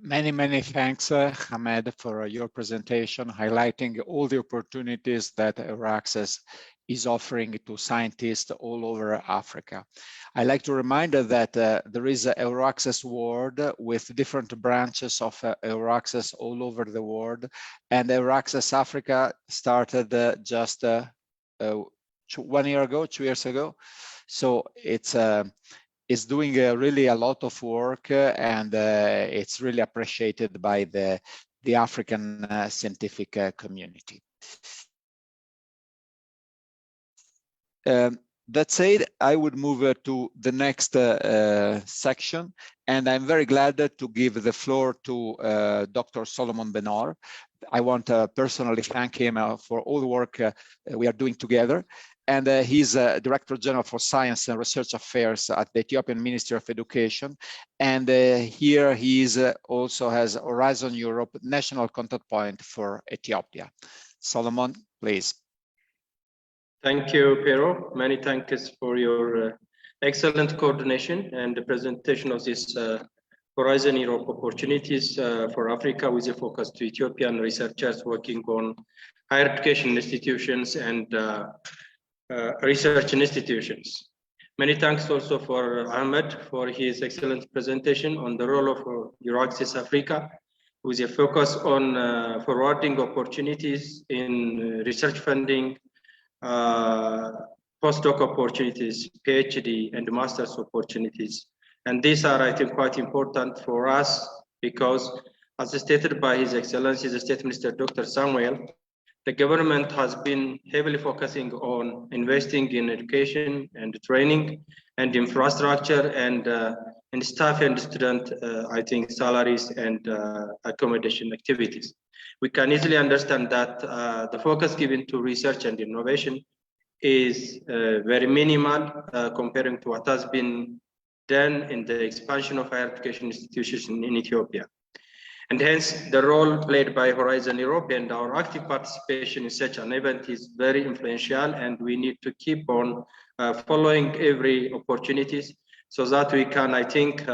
Many thanks, Hamed, for your presentation, highlighting all the opportunities that EURAXESS is offering to scientists all over Africa. I like to remind that there is a EURAXESS world with different branches of EURAXESS all over the world, and EURAXESS Africa started just 1 year ago, 2 years ago. So it's doing really a lot of work, and it's really appreciated by the African scientific community. That said, I would move to the next section, and I'm very glad to give the floor to Dr. Solomon Benor. I want to personally thank him for all the work we are doing together. And he's Director General for Science and Research Affairs at the Ethiopian Ministry of Education. And here he is also has Horizon Europe National Contact Point for Ethiopia. Solomon, please. Thank you, Piero. Many thanks for your excellent coordination and the presentation of this Horizon Europe opportunities for Africa with a focus to Ethiopian researchers working on higher education institutions and research institutions. Many thanks also for Ahmed for his excellent presentation on the role of EURAXESS Africa with a focus on forwarding opportunities in research funding, postdoc opportunities, PhD and master's opportunities. And these are, I think, quite important for us because, as stated by His Excellency, the State Minister, Dr. Samuel, the government has been heavily focusing on investing in education and training and infrastructure and staff and student, I think, salaries and accommodation activities. We can easily understand that the focus given to research and innovation is very minimal comparing to what has been done in the expansion of higher education institutions in Ethiopia. And hence, the role played by Horizon Europe and our active participation in such an event is very influential, and we need to keep on following every opportunities so that we can, I think,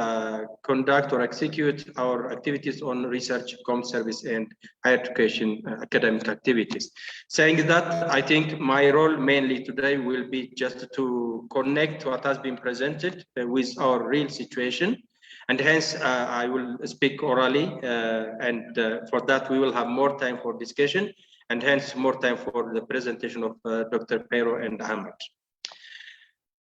conduct or execute our activities on research, comm service, and higher education academic activities. Saying that, I think my role mainly today will be just to connect what has been presented with our real situation. And hence, I will speak orally, and for that, we will have more time for discussion, and hence more time for the presentation of Dr. Pero and Ahmed.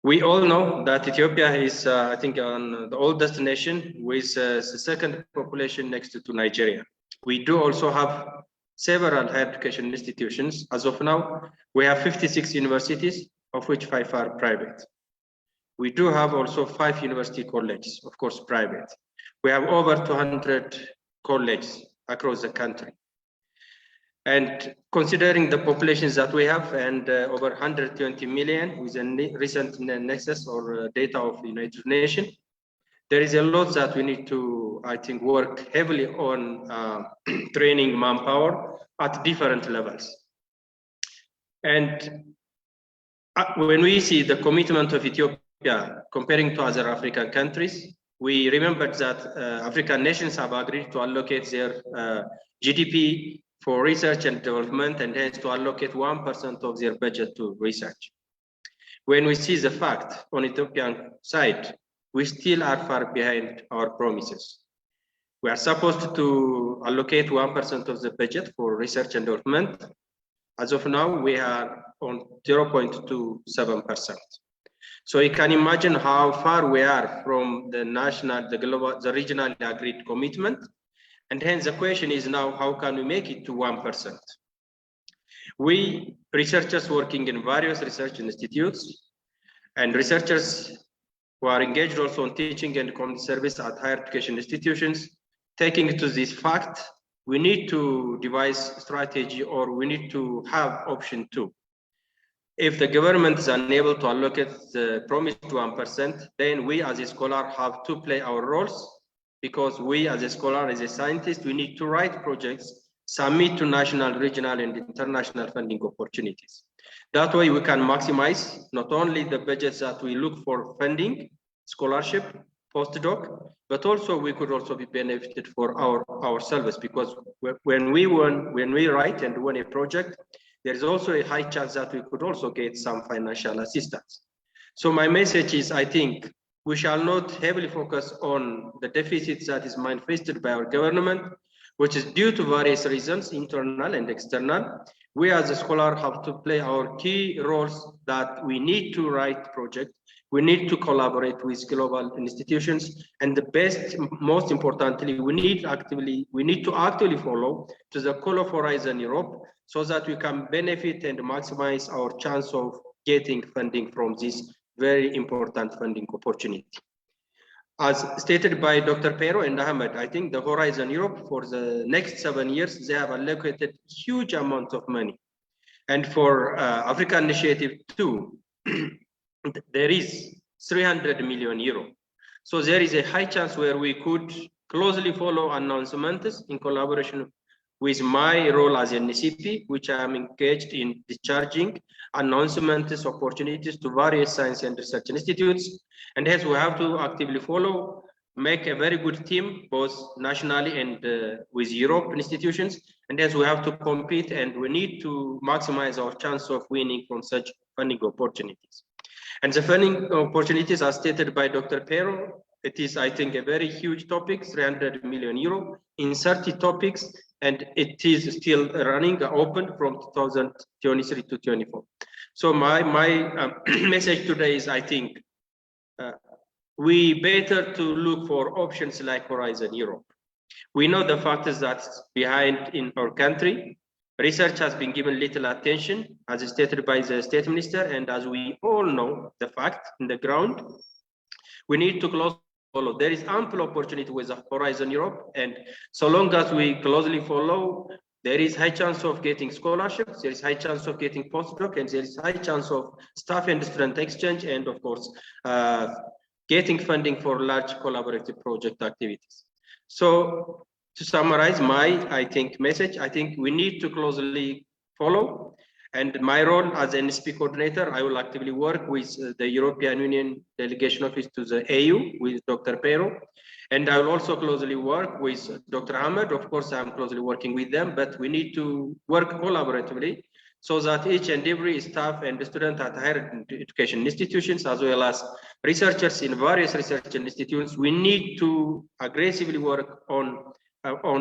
We all know that Ethiopia is, I think, the oldest nation with the second population next to Nigeria. We do also have several higher education institutions. As of now, we have 56 universities, of which 5 are private. We do have also 5 university colleges, of course, private. We have over 200 colleges across the country. And considering the populations that we have and over 120 million with a recent nexus or data of the United Nations, there is a lot that we need to, I think, work heavily on training manpower at different levels. And when we see the commitment of Ethiopia comparing to other African countries, we remember that African nations have agreed to allocate their GDP for research and development, and hence to allocate 1% of their budget to research. When we see the fact on Ethiopian side, we still are far behind our promises. We are supposed to allocate 1% of the budget for research and development. As of now, we are on 0.27%. So you can imagine how far we are from the national, the global, the regionally agreed commitment. And hence the question is now, how can we make it to 1%? We researchers working in various research institutes and researchers who are engaged also in teaching and community service at higher education institutions, taking to this fact, we need to devise strategy, or we need to have option 2. If the government is unable to allocate the promised 1%, then we as a scholar have to play our roles, because we as a scholar, as a scientist, we need to write projects, submit to national, regional, and international funding opportunities. That way we can maximize not only the budgets that we look for funding, scholarship, postdoc, but also we could also be benefited for our service, because when we write and win a project, there is also a high chance that we could also get some financial assistance. So my message is, I think, we shall not heavily focus on the deficits that is manifested by our government, which is due to various reasons, internal and external. We as a scholar have to play our key roles, that we need to write projects, we need to collaborate with global institutions, and the best, most importantly, we need to actively follow to the call of Horizon Europe, so that we can benefit and maximize our chance of getting funding from this very important funding opportunity. As stated by Dr. Pero and Ahmed, I think the Horizon Europe for the next 7 years, they have allocated huge amounts of money. And for African Initiative 2, there is 300 million euro. So there is a high chance where we could closely follow announcements in collaboration with my role as an NCP, which I am engaged in discharging announcements, opportunities to various science and research institutes. And hence we have to actively follow, make a very good team, both nationally and with Europe institutions. And hence we have to compete, and we need to maximize our chance of winning from such funding opportunities. And the funding opportunities are stated by Dr. Pero. It is, I think, a very huge topic, 300 million euro in 30 topics, and it is still running open from 2023 to 24. So my message today is, I think, we better to look for options like Horizon Europe. We know the fact is that behind in our country, research has been given little attention, as stated by the State Minister, and as we all know the fact in the ground, we need to closely follow. There is ample opportunity with Horizon Europe, and so long as we closely follow, there is high chance of getting scholarships, there is high chance of getting postdoc, and there is high chance of staff and student exchange, and of course, getting funding for large collaborative project activities. So to summarize my, I think, message, I think we need to closely follow. And my role as an NSP coordinator, I will actively work with the European Union Delegation Office to the EU with Dr. Pero. And I will also closely work with Dr. Ahmed. Of course, I'm closely working with them, but we need to work collaboratively so that each and every staff and student at higher education institutions, as well as researchers in various research institutions, we need to aggressively work on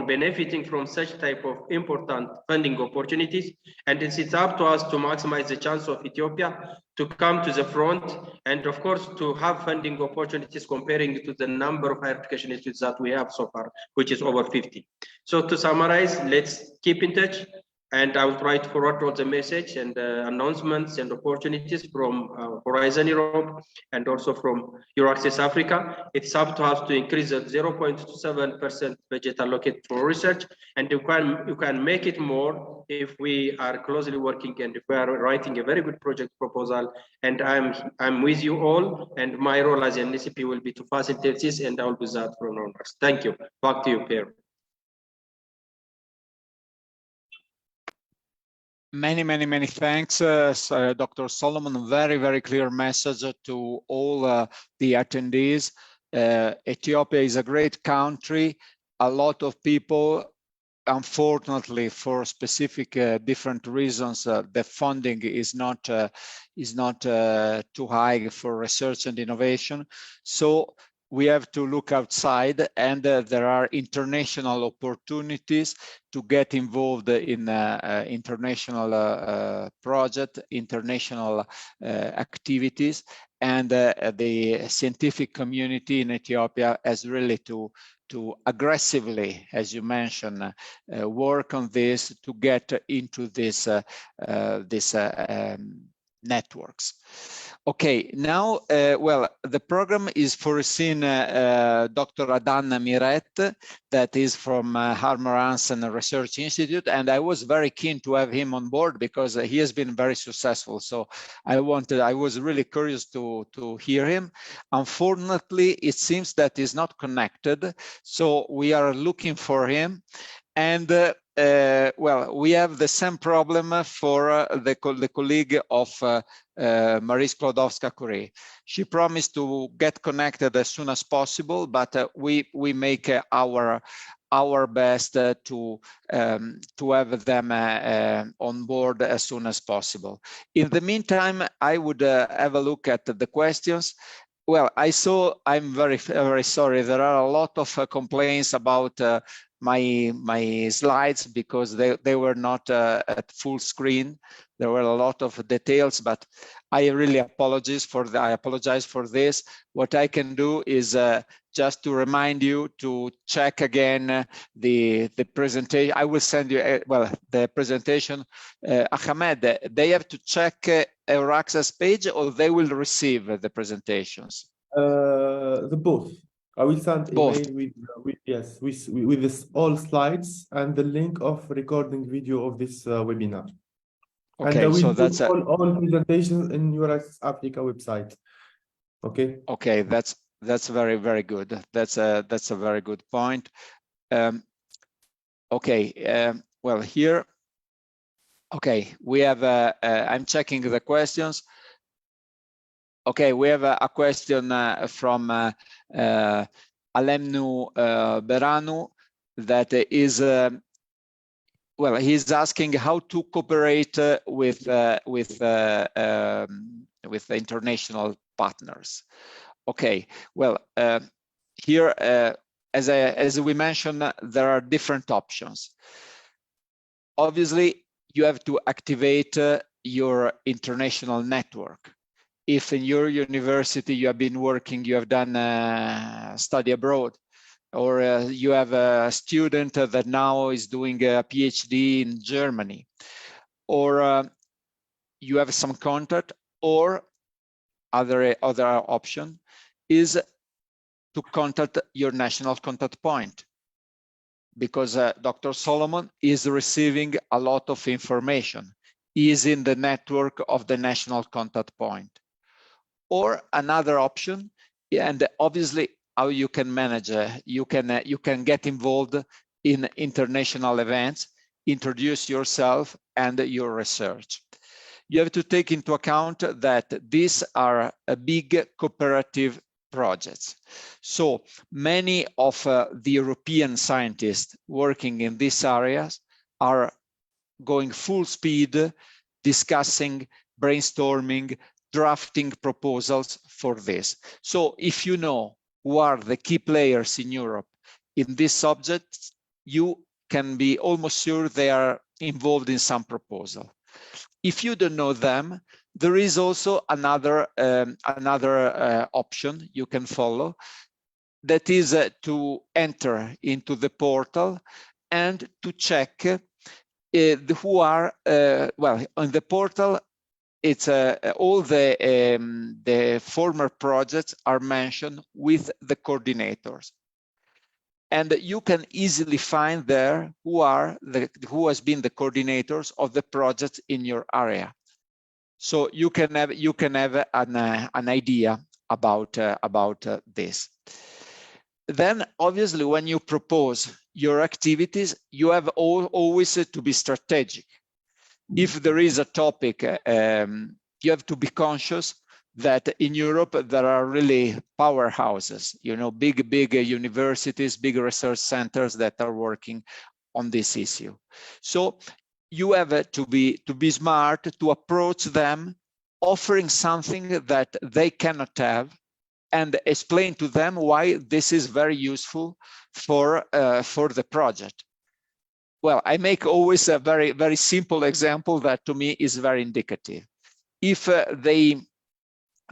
benefiting from such type of important funding opportunities. And it's up to us to maximize the chance of Ethiopia to come to the front, and of course to have funding opportunities comparing to the number of higher education institutes that we have so far, which is over 50. So to summarize, let's keep in touch, and I will try to forward all the message and announcements and opportunities from Horizon Europe and also from EURAXESS Africa. It's up to us to increase the 0.27% budget allocated for research, and you can make it more if we are closely working and if we are writing a very good project proposal. And I'm with you all, and my role as an NCP will be to facilitate this, and I will do that from onwards. Thank you. Back to you, Pierre. Many thanks, Dr. Solomon. Very clear message to all the attendees. Ethiopia is a great country. A lot of people, unfortunately, for specific different reasons, the funding is not too high for research and innovation. So we have to look outside, and there are international opportunities to get involved in international project, international activities, and the scientific community in Ethiopia has really to aggressively, as you mentioned, work on this to get into this networks. Okay, now, well, the program is foreseen Dr. Adan Miret, that is from Harmer Hansen Research Institute, and I was very keen to have him on board because he has been very successful. So I was really curious to hear him. Unfortunately, it seems that he's not connected, so we are looking for him. And well, we have the same problem for the colleague of Marie Sklodowska-Curie. She promised to get connected as soon as possible, but we make our best to have them on board as soon as possible. In the meantime, I would have a look at the questions. Well, I'm very sorry. There are a lot of complaints about my slides because they were not at full screen. There were a lot of details, but I really apologize for this. What I can do is just to remind you to check again the presentation. I will send you well the presentation. Ahmed, they have to check EURAXESS page, or they will receive the presentations? The both. I will send email with this all slides and the link of recording video of this webinar. Okay, and so that's all presentations in EURAXESS Africa website. Okay. Okay, that's very good. That's a very good point. Okay, well here. Okay, we have. I'm checking the questions. Okay, we have a question from Alemnu Beranu that is, well, he's asking how to cooperate with international partners. Okay, well, here, as we mentioned, there are different options. Obviously, you have to activate your international network. If in your university you have been working, you have done study abroad, or you have a student that now is doing a PhD in Germany, or you have some contact, or other option is to contact your national contact point, because Dr. Solomon is receiving a lot of information. He is in the network of the national contact point. Or another option and obviously how you can manage. You can get involved in international events, introduce yourself and your research. You have to take into account that these are big cooperative projects. So many of the European scientists working in these areas are going full speed, discussing, brainstorming, drafting proposals for this. So if you know who are the key players in Europe in this subject, you can be almost sure they are involved in some proposal. If you don't know them, there is also another option you can follow. That is to enter into the portal and to check who are, well, on the portal, it's all the former projects are mentioned with the coordinators. And you can easily find there who has been the coordinators of the projects in your area. So you can have an idea about this. Then obviously when you propose your activities, you have always to be strategic. If there is a topic, you have to be conscious that in Europe there are really powerhouses, you know, big universities, big research centers that are working on this issue. So you have to be smart, to approach them, offering something that they cannot have, and explain to them why this is very useful for the project. Well, I make always a very simple example that to me is very indicative. If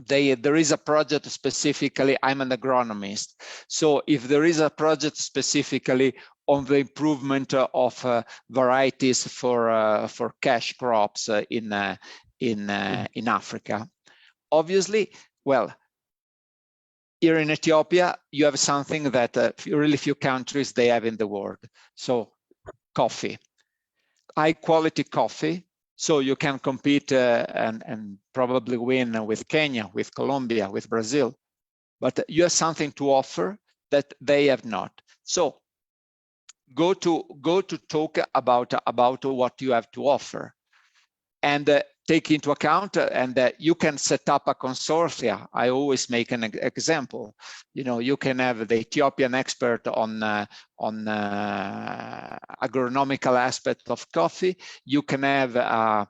there is a project specifically, I'm an agronomist. So if there is a project specifically on the improvement of varieties for cash crops in Africa, obviously, well, here in Ethiopia, you have something that really few countries they have in the world. So coffee, high quality coffee. So you can compete and probably win with Kenya, with Colombia, with Brazil, but you have something to offer that they have not. So go to talk about what you have to offer, and take into account, and you can set up a consortia. I always make an example. You know, you can have the Ethiopian expert on agronomical aspect of coffee. You can have a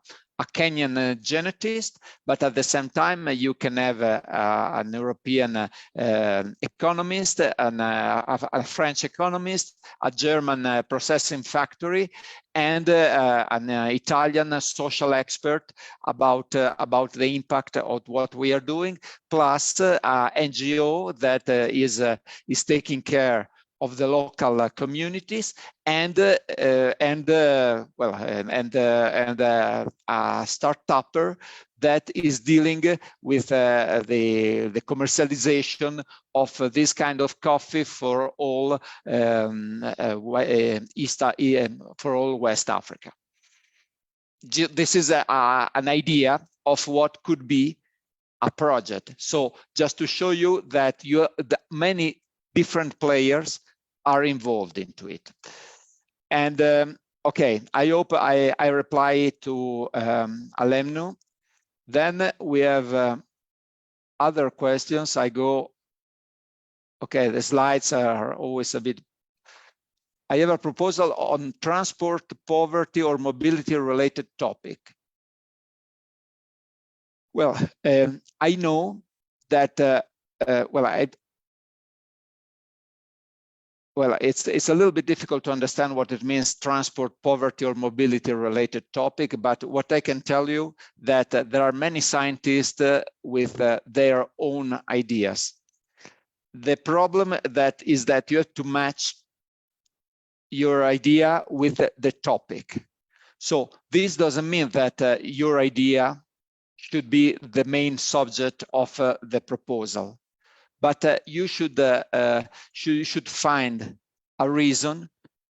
Kenyan genetist, but at the same time, you can have an European economist, a French economist, a German processing factory, and an Italian social expert about the impact of what we are doing, plus NGO that is taking care of the local communities, and a startupper that is dealing with the commercialization of this kind of coffee for all West Africa. This is an idea of what could be a project. So just to show you that many different players are involved into it. And okay, I hope I reply to Alemnu. Then we have other questions. I go, okay, the slides are always a bit. I have a proposal on transport, poverty, or mobility related topic. Well, I know that, it's a little bit difficult to understand what it means, transport, poverty, or mobility related topic, but what I can tell you that there are many scientists with their own ideas. The problem is that you have to match your idea with the topic. So this doesn't mean that your idea should be the main subject of the proposal. But you should find a reason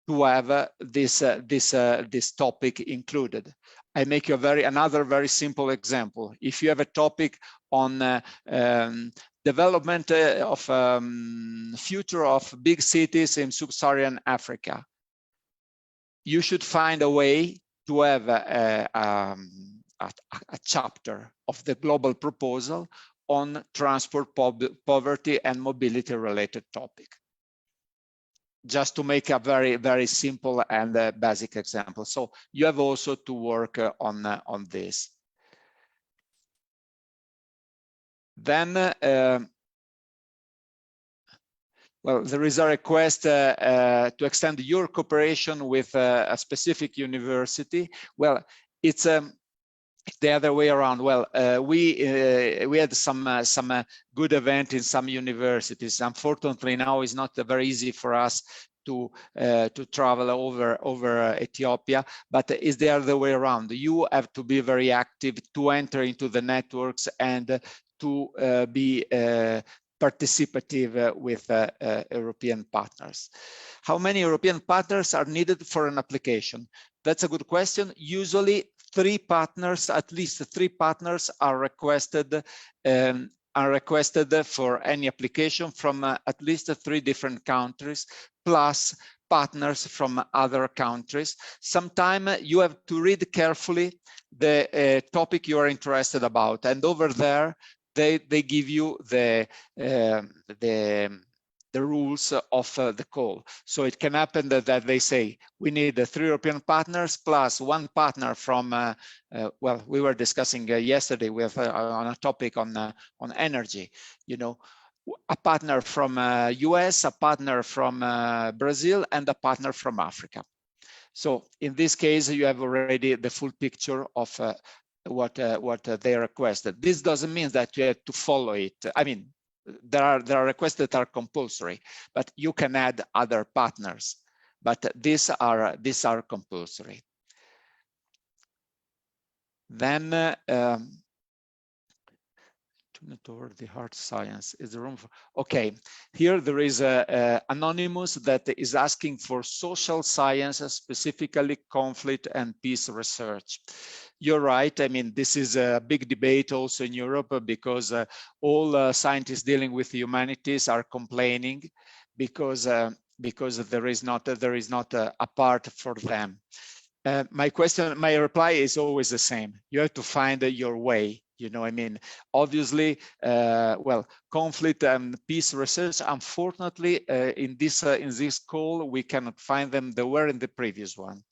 to have this topic included. I make you another very simple example. If you have a topic on development of future of big cities in sub-Saharan Africa. You should find a way to have a chapter of the global proposal on transport, poverty, and mobility related topic. Just to make a very, very simple and basic example. So you have also to work on this. Then, well, there is a request to extend your cooperation with a specific university. Well, it's the other way around. Well, we had some good event in some universities. Unfortunately, now it's not very easy for us to travel over Ethiopia, but it's the other way around. You have to be very active to enter into the networks and to be participative with European partners. How many European partners are needed for an application? That's a good question. Usually 3 partners, at least 3 partners are requested for any application from at least 3 different countries, plus partners from other countries. Sometimes you have to read carefully the topic you are interested about, and over there they give you the rules of the call. So it can happen that they say, we need 3 European partners plus 1 partner from, well, we were discussing yesterday with on a topic on energy, you know, a partner from US, a partner from Brazil, and a partner from Africa. So in this case, you have already the full picture of what they requested. This doesn't mean that you have to follow it. I mean, there are requests that are compulsory, but you can add other partners. But these are compulsory. Then toward the hard science is the room for. Okay, here there is a anonymous that is asking for social sciences, specifically conflict and peace research. You're right. I mean, this is a big debate also in Europe because all scientists dealing with the humanities are complaining because there is not a part for them. My reply is always the same. You have to find your way. You know, I mean, obviously, well, conflict and peace research. Unfortunately, in this call, we cannot find them. They were in the previous one.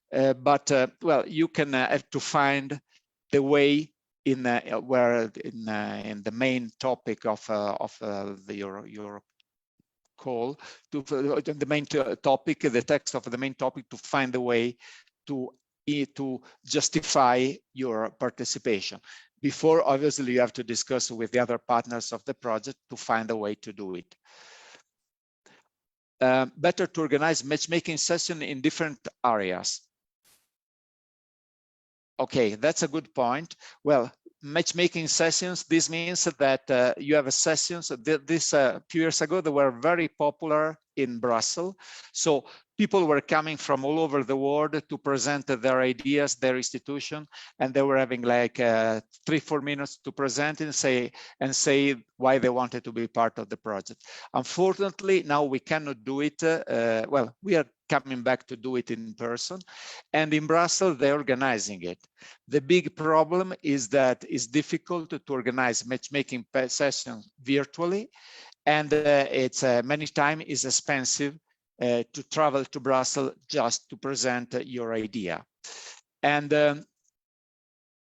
But well, you can have to find the way in the main topic of your call, to the main topic, the text of the main topic, to find the way to justify your participation. Before, obviously, you have to discuss with the other partners of the project to find a way to do it. Better to organize matchmaking session in different areas. Okay, that's a good point. Well, matchmaking sessions, this means that you have sessions. This few years ago, they were very popular in Brussels. So people were coming from all over the world to present their ideas, their institution, and they were having like 3-4 minutes to present and say why they wanted to be part of the project. Unfortunately, now we cannot do it. Well, we are coming back to do it in person, and in Brussels they're organizing it. The big problem is that it's difficult to organize matchmaking sessions virtually, and it's many times is expensive to travel to Brussels just to present your idea. And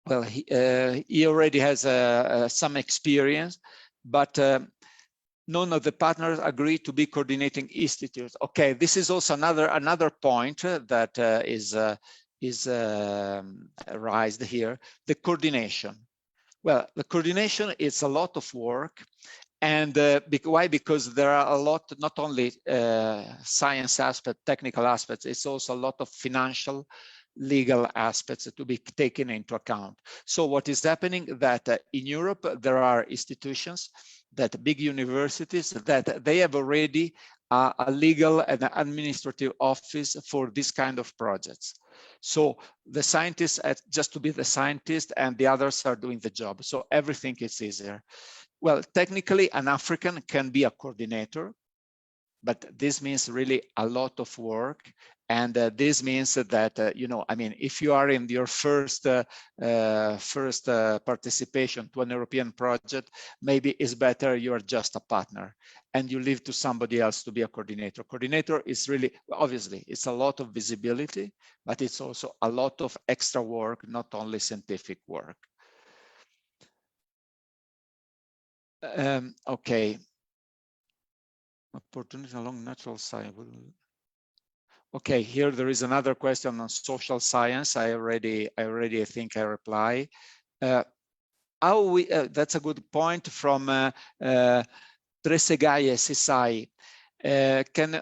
well, he already has some experience, but none of the partners agree to be coordinating institutes. Okay, this is also another point that is raised here, the coordination. Well, the coordination is a lot of work. And why? Because there are a lot, not only science aspects, technical aspects, it's also a lot of financial, legal aspects to be taken into account. So what is happening that in Europe, there are institutions, that big universities, that they have already a legal and administrative office for this kind of projects. So the scientists just to be the scientist, and the others are doing the job. So everything is easier. Well, technically, an African can be a coordinator, but this means really a lot of work. And this means that, you know, I mean, if you are in your first participation to an European project, maybe it's better you are just a partner and you leave to somebody else to be a coordinator. Coordinator is really, obviously, it's a lot of visibility, but it's also a lot of extra work, not only scientific work. Okay. Opportunity along natural science. Okay, here there is another question on social science. I think I reply. That's a good point from Tresegaye Sisai.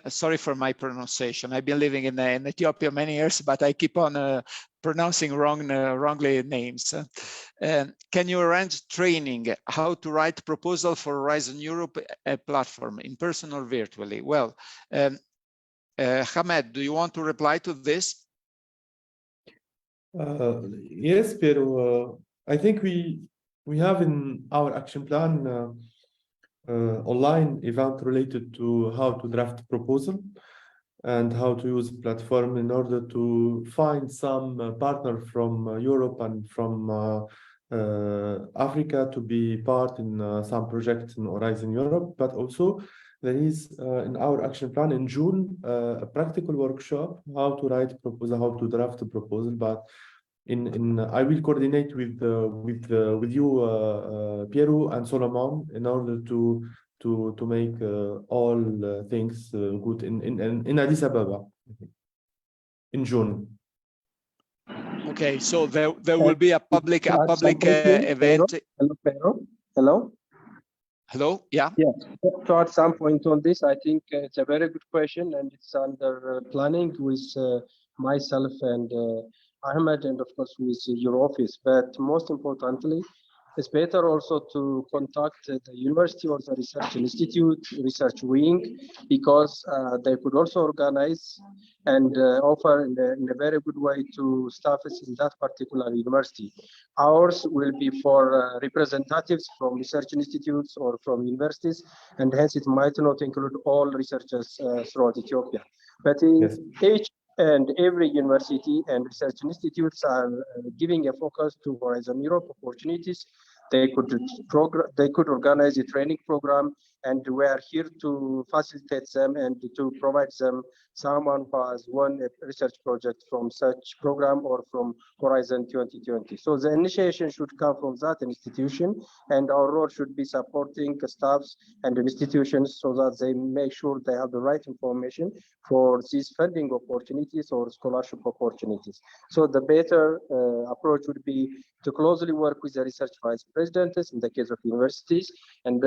Sorry for my pronunciation. I've been living in Ethiopia many years, but I keep on pronouncing wrongly names. Can you arrange training how to write proposal for Horizon Europe platform in person or virtually? Well, Hamed, do you want to reply to this? Yes, Piero. I think we have in our action plan online event related to how to draft proposal and how to use platform in order to find some partner from Europe and from Africa to be part in some projects in Horizon Europe. But also there is in our action plan in June a practical workshop how to write proposal, how to draft a proposal. But I will coordinate with you, Piero and Solomon, in order to make all things good in Addis Ababa in June. Okay, so there will be a public event. Hello, Pedro. Hello. Hello. Yeah. Yes. To add some point on this, I think it's a very good question, and it's under planning with myself and Ahmed, and of course with your office. But most importantly, it's better also to contact the university or the research institute, research wing, because they could also organize and offer in a very good way to staffs in that particular university. Ours will be for representatives from research institutes or from universities, and hence it might not include all researchers throughout Ethiopia. But Yes. each and every university and research institutes are giving a focus to Horizon Europe opportunities. They could organize a training program, and we are here to facilitate them and to provide them someone who has won a research project from such program or from Horizon 2020. So the initiation should come from that institution, and our role should be supporting staffs and institutions so that they make sure they have the right information for these funding opportunities or scholarship opportunities. So the better approach would be to closely work with the research vice presidents in the case of universities and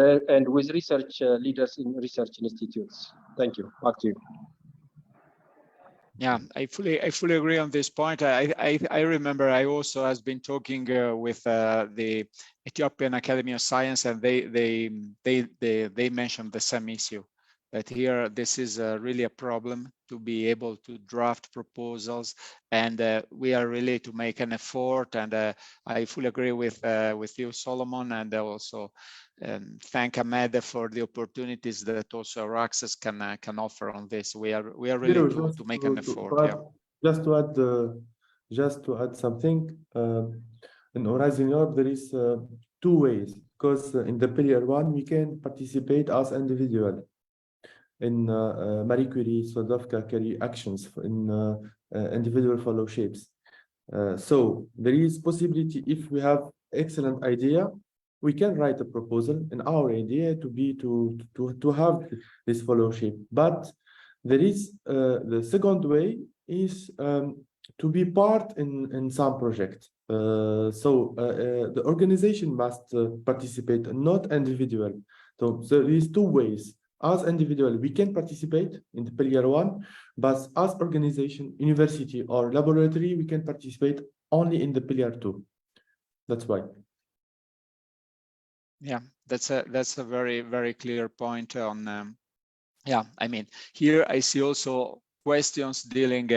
with research leaders in research institutes. Thank you. Back to you. Yeah, I fully agree on this point. I remember I also has been talking with the Ethiopian Academy of Science, and they mentioned the same issue, that here this is really a problem to be able to draft proposals, and we are really to make an effort. And I fully agree with you, Solomon, and also thank Ahmed for the opportunities that also EURAXESS can offer on this. We are really to make an effort. Just to add something, in Horizon Europe there is two ways, because in the pillar one we can participate as individual in Marie Curie, Sklodowska Curie actions in individual fellowships. So there is possibility, if we have excellent idea, we can write a proposal, and our idea to have this fellowship. But there is the second way is to be part in some project. So the organization must participate, not individual. So there is two ways. As individual, we can participate in the pillar one, but as organization, university or laboratory, we can participate only in the pillar two. That's why. Yeah, that's a very, very clear point on. Yeah, I mean, here I see also questions dealing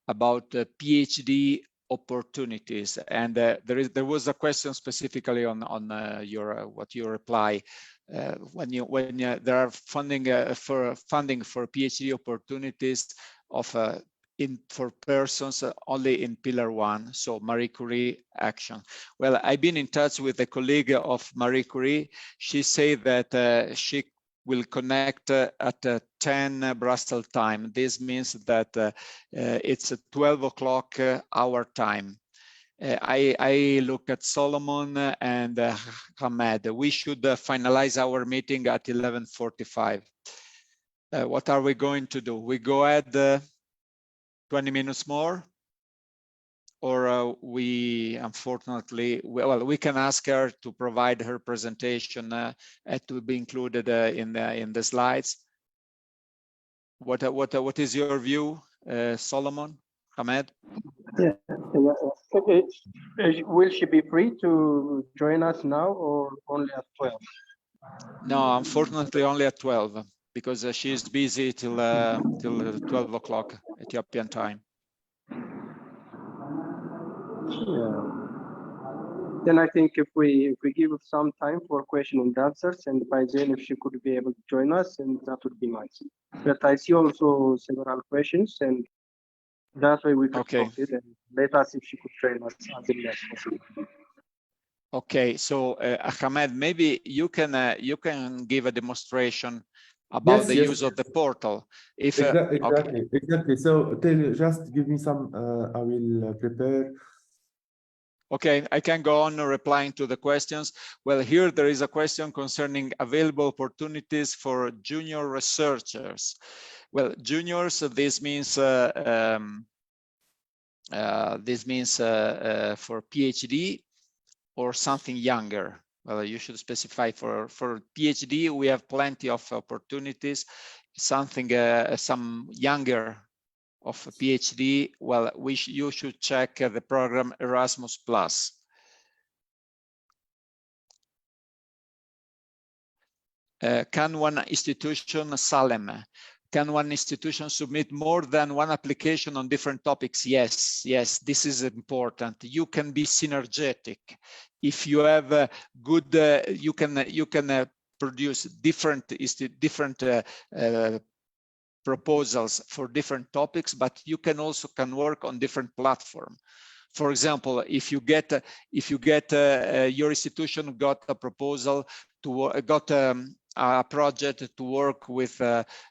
about PhD opportunities. And there was a question specifically on your what you reply when there are funding for PhD opportunities of for persons only in Pillar 1, so Marie Curie action. Well, I've been in touch with a colleague of Marie Curie. She said that she will connect at 10 Brussels time. This means that it's 12 o'clock our time. I look at Solomon and Hamed. We should finalize our meeting at 11:45. What are we going to do? We go ahead 20 minutes more, or we unfortunately, well, we can ask her to provide her presentation to be included in the slides. What is your view, Solomon, Hamed? Yeah. Okay. Will she be free to join us now or only at 12? No, unfortunately, only at 12 because she's busy till 12 o'clock Ethiopian time. Yeah. Then I think if we give some time for question and answers, and by then if she could be able to join us, and that would be nice. But I see also several questions, and that way we could proceed and let us if she could join us as early as possible. Okay, so Ahmed, maybe you can give a demonstration about the use of the portal. If exactly. So just give me some. I will prepare. Okay, I can go on replying to the questions. Well, here there is a question concerning available opportunities for junior researchers. Well, juniors, this means for PhD or something younger. Well, you should specify for PhD. We have plenty of opportunities. Something some younger of a PhD, well, you should check the program Erasmus+. Can one institution, Salem, can one institution submit more than one application on different topics? Yes, this is important. You can be synergetic. If you have a good, you can produce different proposals for different topics, but you can also work on different platforms. For example, if you get your institution got a proposal to a project to work with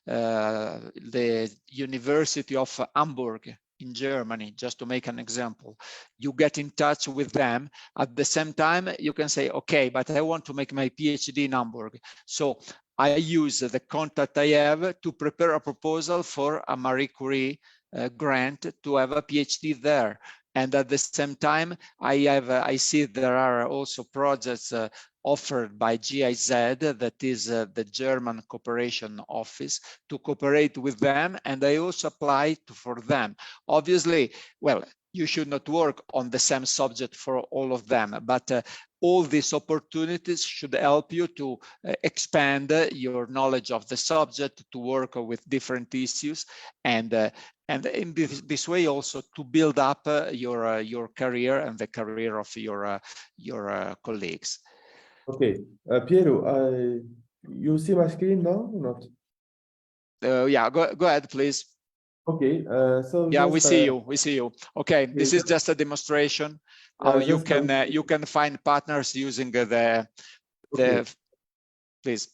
the University of Hamburg in Germany, just to make an example, you get in touch with them. At the same time, you can say, okay, but I want to make my PhD in Hamburg. So I use the contact I have to prepare a proposal for a Marie Curie grant to have a PhD there. And at the same time, I see there are also projects offered by GIZ, that is the German Cooperation Office, to cooperate with them, and I also apply for them. Obviously, well, you should not work on the same subject for all of them, but all these opportunities should help you to expand your knowledge of the subject, to work with different issues, and in this way also to build up your career and the career of your colleagues. Okay, Piero, you see my screen now or not? Yeah, go ahead, please. Okay, so yeah, just, we see you. Okay, this is just a demonstration how you can find partners using the please.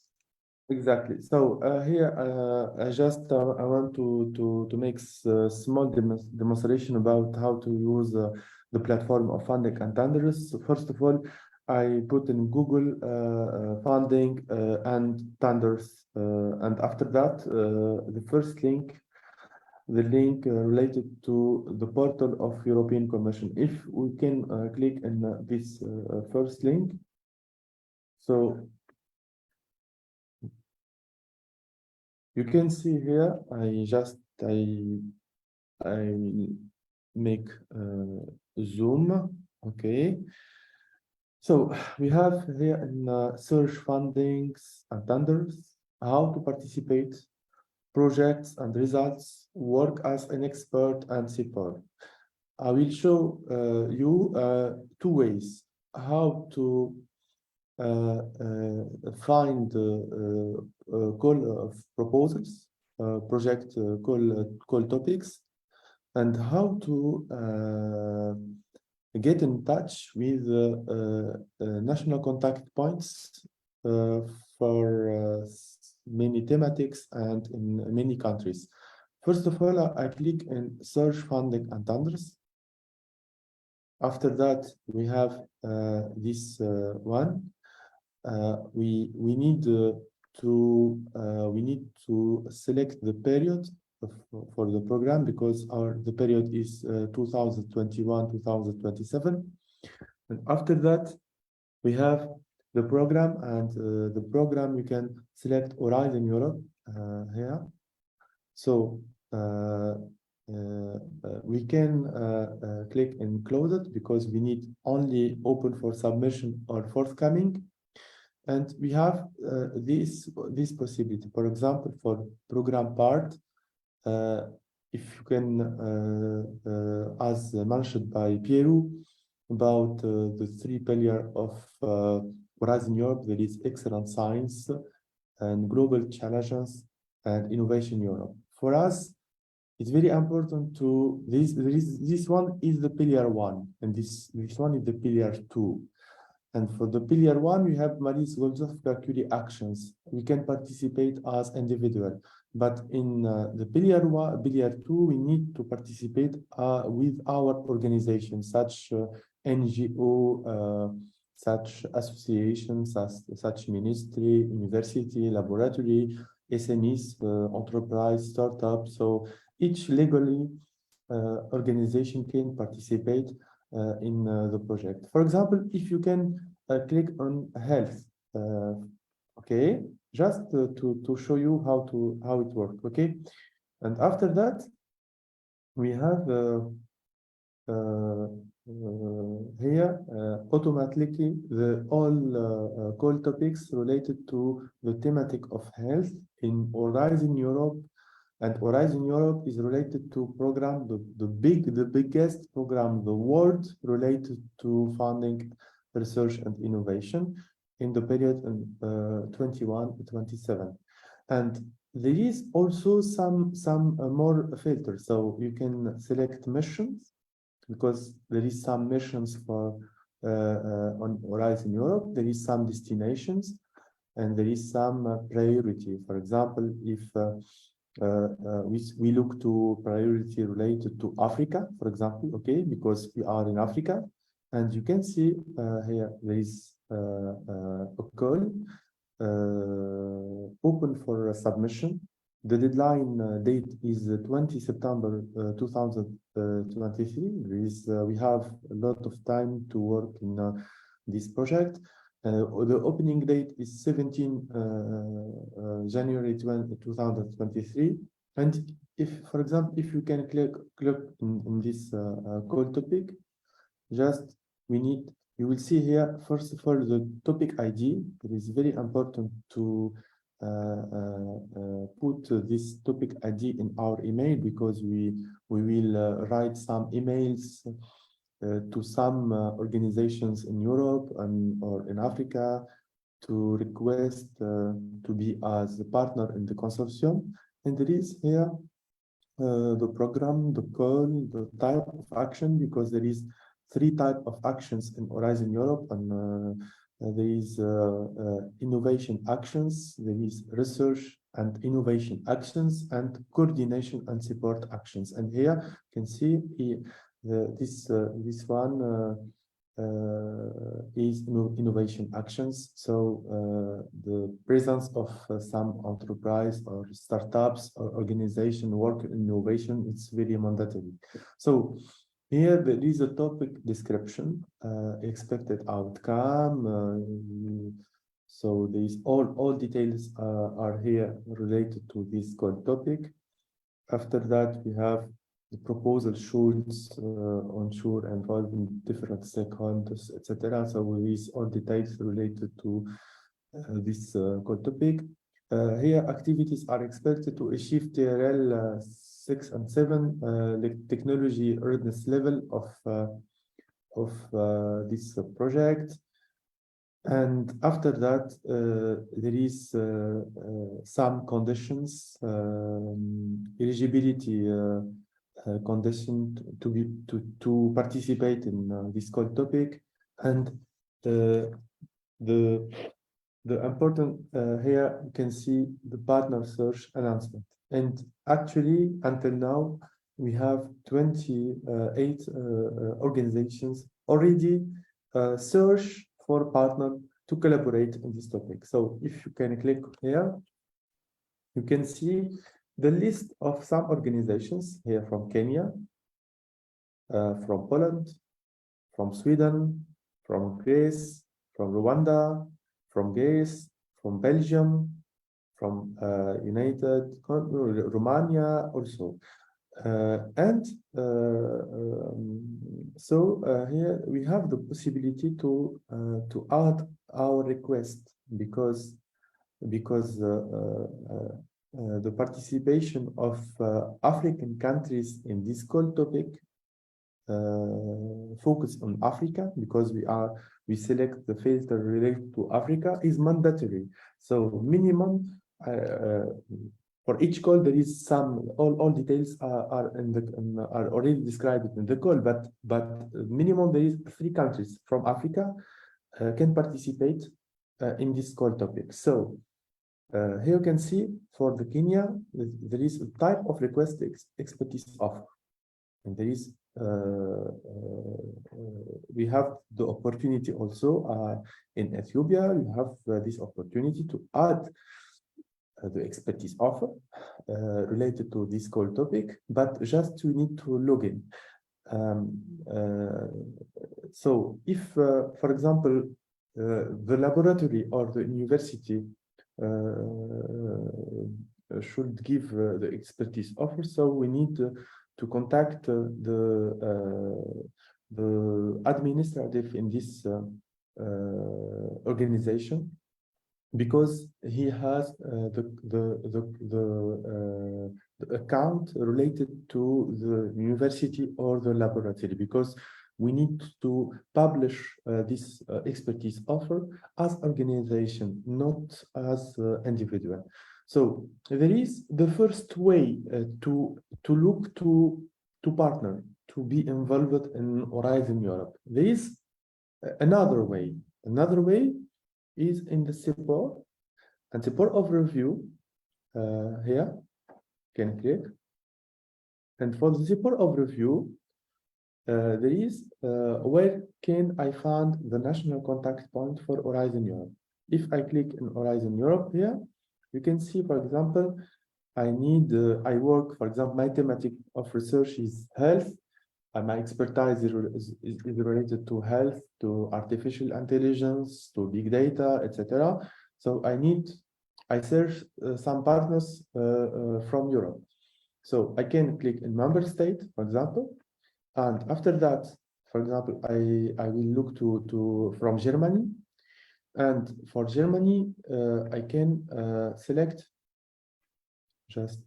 Exactly. So here I just I want to make a small demonstration about how to use the platform of funding and tenders. So first of all, I put in Google funding and tenders, and after that, the first link, the link related to the portal of European Commission. If we can click in this first link, so you can see here, I make zoom, okay. So we have here in search fundings and tenders, how to participate, projects and results, work as an expert and support. I will show you two ways how to find call of proposals, project call topics, and how to get in touch with national contact points for many thematics and in many countries. First of all, I click in search funding and tenders. After that, we have this one. We need to select the period for the program, because the period is 2021-2027. And after that, we have the program, and the program you can select Horizon Europe here. So we can click and close it, because we need only open for submission or forthcoming. And we have this possibility. For example, for program part, if you can, as mentioned by Piero, about the three pillars of Horizon Europe, there is excellent science and global challenges and innovation Europe. For us, it's very important to this one is the pillar 1, and this one is the pillar 2. And for the pillar 1, we have Marie Sklodowska-Curie actions. We can participate as individual, but in the pillar 2, we need to participate with our organization, such NGO, such associations, such ministry, university, laboratory, SMEs, enterprise, startup. So each legally organization can participate in the project. For example, if you can click on health, okay, just to show you how it works, okay. And after that, we have here automatically all call topics related to the thematic of health in Horizon Europe. And Horizon Europe is related to program, the biggest program in the world related to funding research and innovation in the period 21-27. And there is also some more filters. So you can select missions, because there is some missions for on Horizon Europe. There is some destinations, and there is some priority. For example, if we look to priority related to Africa, for example, okay, because we are in Africa, and you can see here there is a call open for submission. The deadline date is 20 September 2023. We have a lot of time to work in this project. The opening date is 17 January 2023. And if, for example, if you can click in this call topic, just you will see here, first of all, the topic ID. It is very important to put this topic ID in our email, because we will write some emails to some organizations in Europe or in Africa to request to be as a partner in the consortium. And there is here the program, the call, the type of action, because there is 3 types of actions in Horizon Europe, and there is innovation actions, there is research and innovation actions, and coordination and support actions. And here you can see this one is innovation actions. So the presence of some enterprise or startups or organization work in innovation, it's very mandatory. So here there is a topic description, expected outcome. So these all details are here related to this code topic. After that, we have the proposal should ensure involving different stakeholders, etc. So these all details related to this code topic. Here, activities are expected to achieve TRL 6 and 7, the technology readiness level of this project. And after that, there is some conditions, eligibility condition to participate in this call topic, and the important here you can see the partner search announcement. And actually, until now, we have 28 organizations already search for partner to collaborate on this topic. So if you can click here, you can see the list of some organizations here from Kenya, from Poland, from Sweden, from Greece, from Rwanda, from Greece, from Belgium, from Romania also. So here we have the possibility to add our request because the participation of African countries in this call topic focus on Africa, because we select the filter related to Africa is mandatory. So minimum for each call there is some all details are already described in the call, but minimum there is 3 countries from Africa can participate in this call topic. So here you can see for the Kenya there is a type of request expertise offer, and there is we have the opportunity also in Ethiopia. We have this opportunity to add the expertise offer related to this call topic, but just you need to log in. So if, for example, the laboratory or the university should give the expertise offer, so we need to contact the administrative in this organization, because he has the account related to the university or the laboratory, because we need to publish this expertise offer as organization, not as individual. So there is the first way to look to partner, to be involved in Horizon Europe. There is another way. Another way is in the support and support overview. Here, can click, and for the support overview, there is where can I find the national contact point for Horizon Europe. If I click in Horizon Europe here, you can see, for example, I work, for example, my thematic of research is health, and my expertise is related to health, to artificial intelligence, to big data, etc. So I search some partners from Europe. So I can click in member state, for example, and after that, for example, I will look to from Germany, and for Germany I can select just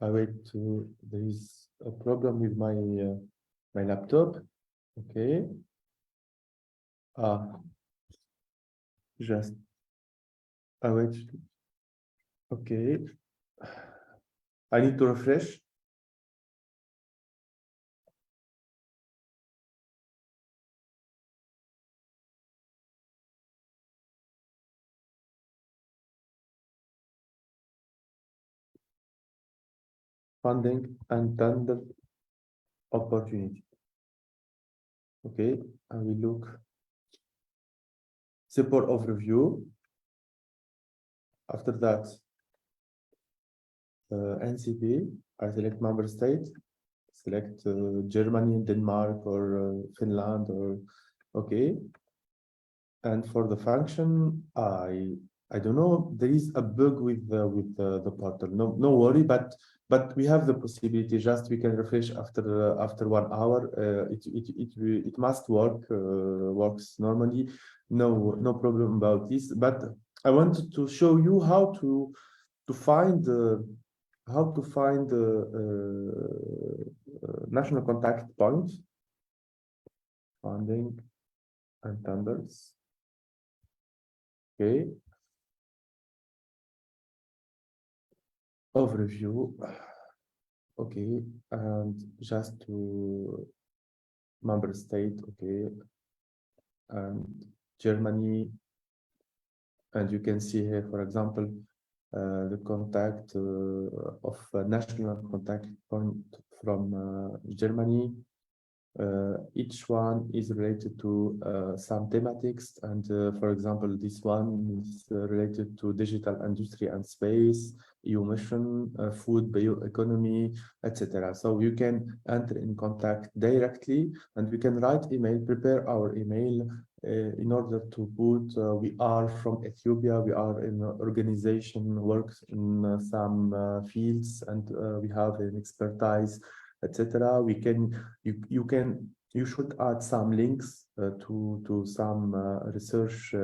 I wait to, there is a problem with my my laptop. Okay. Just I wait. Okay. I need to refresh. Funding and tender opportunity. Okay, I will look support overview. After that, NCP, I select member state, select Germany, Denmark, or Finland, or okay. And for the function, I don't know. There is a bug with the portal. No worry, but we have the possibility. Just we can refresh after 1 hour. It must works normally. No problem about this. But I wanted to show you how to find the national contact point, funding and tenders. Okay. Overview. Okay, and just to member state. Okay, and Germany. And you can see here, for example, the contact of national contact point from Germany. Each one is related to some thematics, and for example, this one is related to digital industry and space, EU mission, food, bioeconomy, etc. So you can enter in contact directly, and we can write email, prepare our email in order to put we are from Ethiopia, we are in an organization, works in some fields, and we have an expertise, etc. We can you should add some links to some research,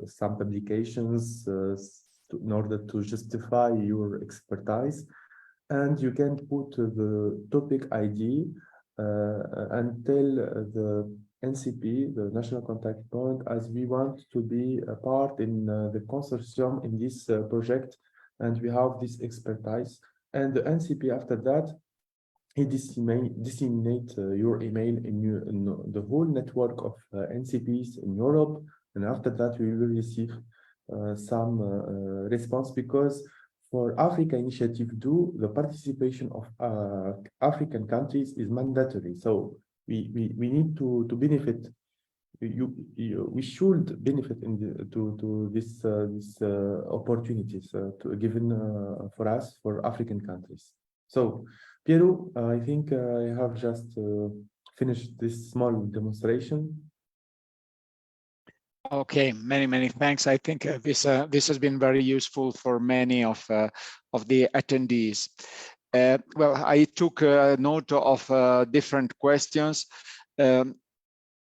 some publications in order to justify your expertise, and you can put the topic ID and tell the NCP, the National Contact Point, as we want to be a part in the consortium in this project, and we have this expertise. And the NCP after that, he disseminate your email in the whole network of NCPs in Europe, and after that we will receive some response, because for Africa Initiative 2, the participation of African countries is mandatory. So we need to benefit. We should benefit to this opportunities given for us, for African countries. So Piero, I think I have just finished this small demonstration. Okay, many thanks. I think this has been very useful for many of the attendees. Well, I took note of different questions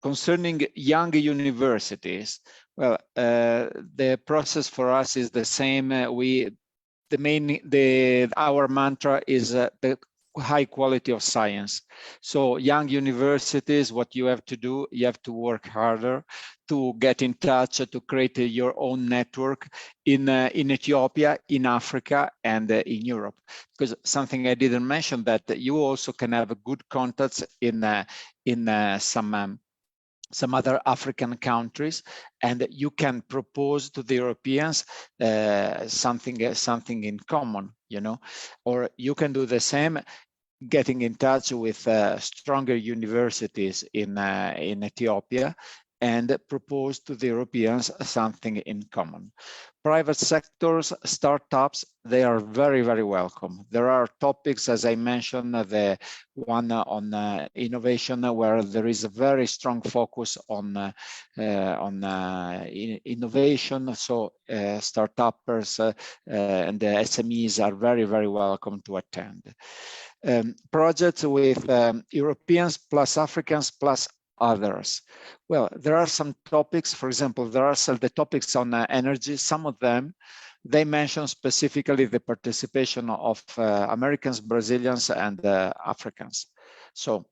concerning young universities. Well, the process for us is the same. Our mantra is the high quality of science. So young universities, what you have to do, you have to work harder to get in touch, to create your own network in Ethiopia, in Africa, and in Europe. Because something I didn't mention, that you also can have good contacts in some other African countries, and you can propose to the Europeans something in common, you know, or you can do the same, getting in touch with stronger universities in Ethiopia and propose to the Europeans something in common. Private sectors, startups, they are very welcome. There are topics, as I mentioned, the one on innovation, where there is a very strong focus on innovation. So startups and the SMEs are very welcome to attend. Projects with Europeans plus Africans plus others. Well, there are some topics, for example, there are the topics on energy. Some of them, they mention specifically the participation of Americans, Brazilians, and Africans. So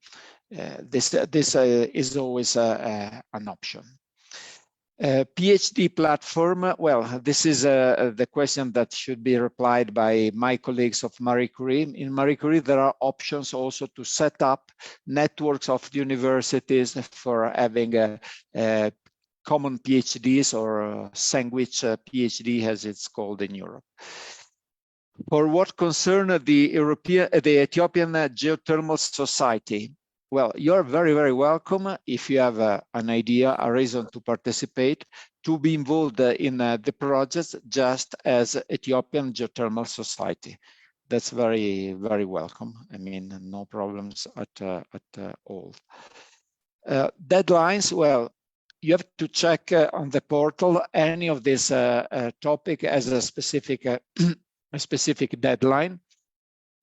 this is always an option. PhD platform, well, this is the question that should be replied by my colleagues of Marie Curie. In Marie Curie, there are options also to set up networks of universities for having common PhDs, or sandwich PhD, as it's called in Europe. For what concern the Ethiopian Geothermal Society, well, you're very welcome if you have an idea, a reason to participate, to be involved in the projects, just as Ethiopian Geothermal Society. That's very welcome. I mean, no problems at all. Deadlines, well, you have to check on the portal any of this topic as a specific deadline.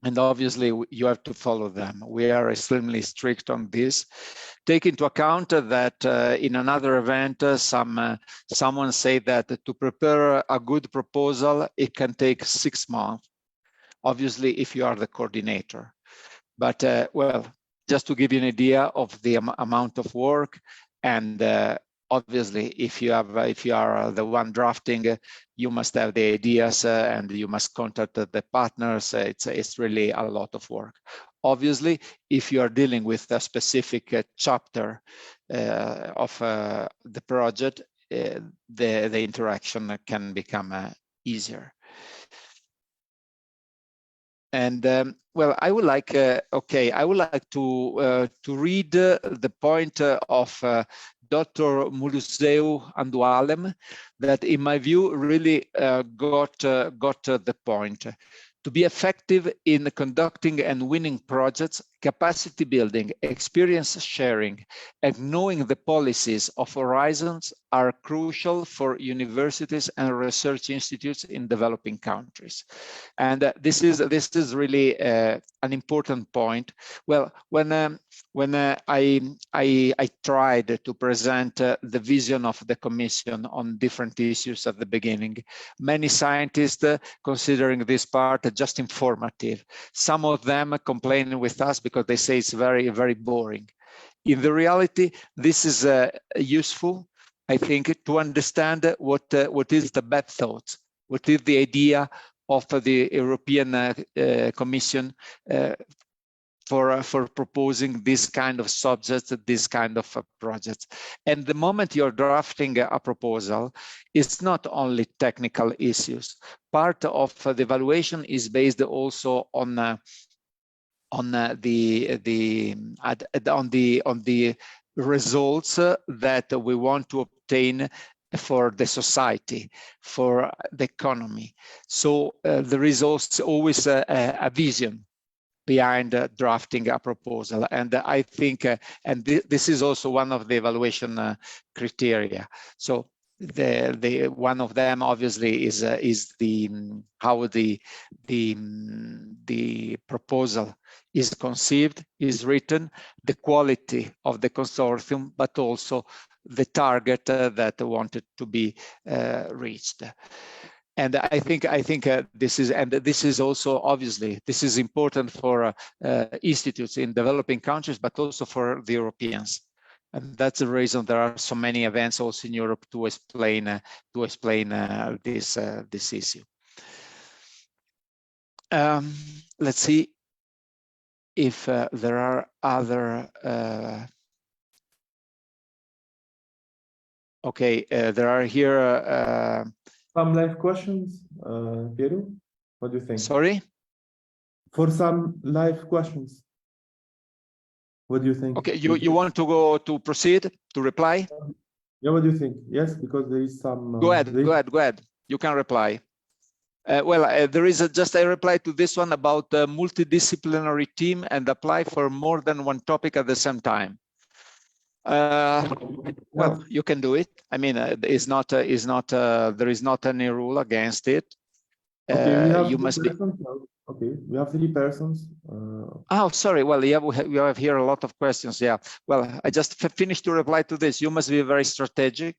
And obviously you have to follow them. We are extremely strict on this. Take into account that in another event, someone said that to prepare a good proposal, it can take 6 months, obviously if you are the coordinator. But well, just to give you an idea of the amount of work, and obviously if you are the one drafting, you must have the ideas and you must contact the partners. It's really a lot of work. Obviously, if you are dealing with a specific chapter of the project, the interaction can become easier. And well, I would like to read the point of Dr. Muluseu Andualem, that in my view really got the point. To be effective in conducting and winning projects, capacity building, experience sharing, and knowing the policies of Horizons are crucial for universities and research institutes in developing countries. And this is really an important point. Well, when I tried to present the vision of the Commission on different issues at the beginning, many scientists considering this part just informative. Some of them complaining with us because they say it's very, very boring. In the reality, this is useful, I think, to understand what is the bad thought, what is the idea of the European Commission for proposing this kind of subjects, this kind of projects. And the moment you're drafting a proposal, it's not only technical issues. Part of the evaluation is based also on the results that we want to obtain for the society, for the economy. So there is also always a vision behind drafting a proposal. And I think, this is also one of the evaluation criteria. So the one of them obviously is how the proposal is conceived, is written, the quality of the consortium, but also the target that wanted to be reached. And I think this is also obviously this is important for institutes in developing countries, but also for the Europeans. And that's the reason there are so many events also in Europe to explain this issue. Let's see if there are other. Okay, there are here. Some live questions, Piero? What do you think? Sorry? For some live questions. What do you think? Okay, you want to go to proceed to reply? Yeah, what do you think? Yes, because there is some. Go ahead. You can reply. Well, there is just a reply to this one about the multidisciplinary team and apply for more than one topic at the same time. Well, you can do it. I mean, there is not any rule against it. Okay, we have you must be. Okay, we have 3 persons. Oh, sorry. Well, yeah, we have here a lot of questions. Yeah. Well, I just finished to reply to this. You must be very strategic.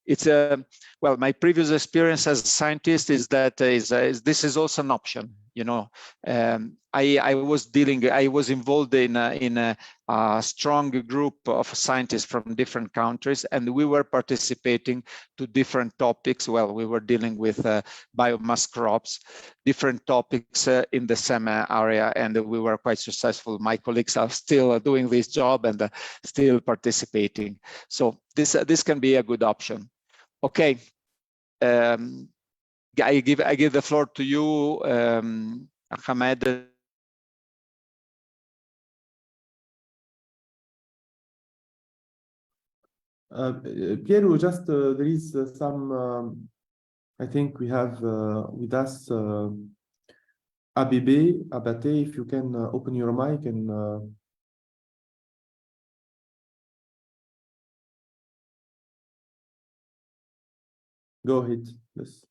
It's well, my previous experience as a scientist is that this is also an option. You know, I was involved in a strong group of scientists from different countries, and we were participating to different topics. Well, we were dealing with biomass crops, different topics in the same area, and we were quite successful. My colleagues are still doing this job and still participating. So this can be a good option. Okay. I give the floor to you, Ahmed. Piero, just there is some. I think we have with us Abate. If you can open your mic and. Go ahead, please.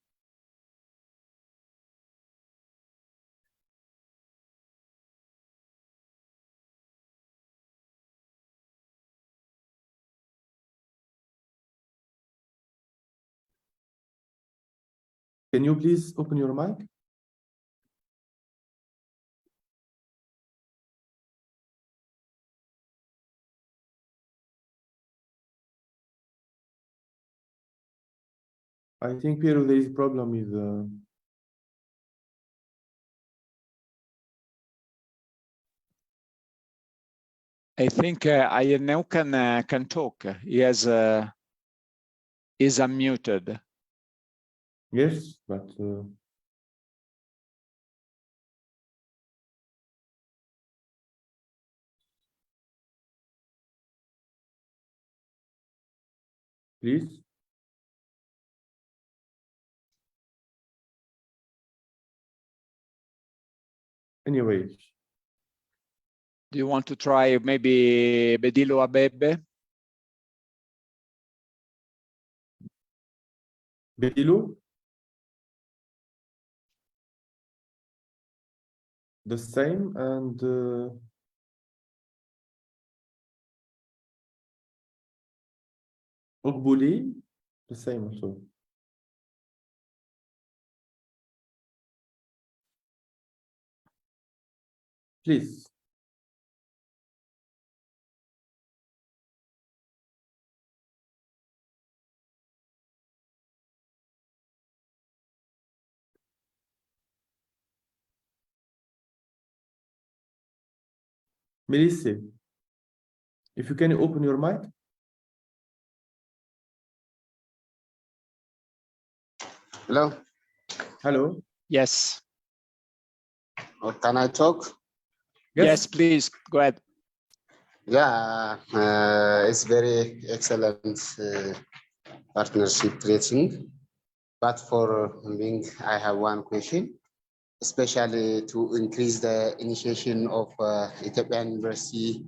Can you please open your mic? I think, Piero, there is a problem with I think Ianneo can talk. He has is unmuted. yes, but please. Anyway, Do you want to try maybe Bedilo Abebe? Bedilo? The same, and Ogbuli, the same also. Please. Melissa, if you can open your mic. Hello. Hello. Yes. Can I talk? Yes, please go ahead. Yeah, it's very excellent partnership creating. But for me, I have one question, especially to increase the initiation of Ethiopian University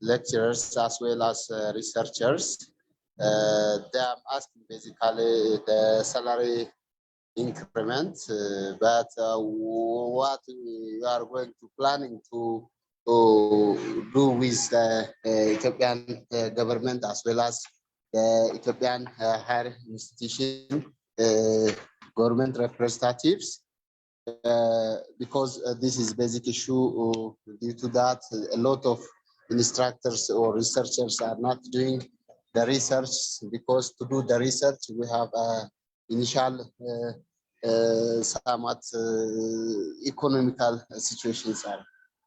lecturers as well as researchers. They are asking basically the salary increment, but what we are going to planning to do with the Ethiopian government as well as the Ethiopian higher institution government representatives, because this is basic issue. Due to that, a lot of instructors or researchers are not doing the research, because to do the research we have initial somewhat economical situations are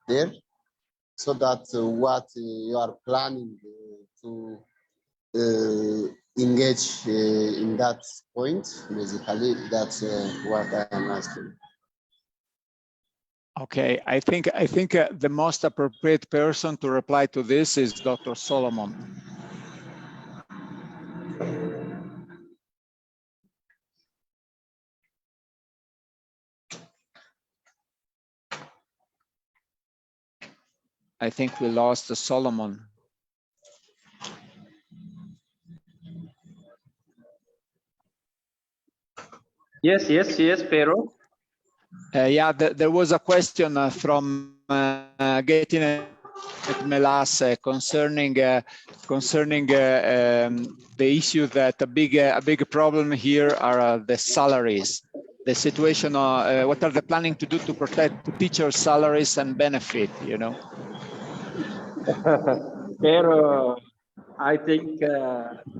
there, so that what you are planning to engage in that point, basically that's what I am asking. Okay, I think the most appropriate person to reply to this is Dr. Solomon. I think we lost Solomon. Yes, Pero. Yeah, there was a question from Getting Melas concerning the issue that a big problem here are the salaries. The situation, what are they planning to do to protect teacher salaries and benefit, you know? Pero I think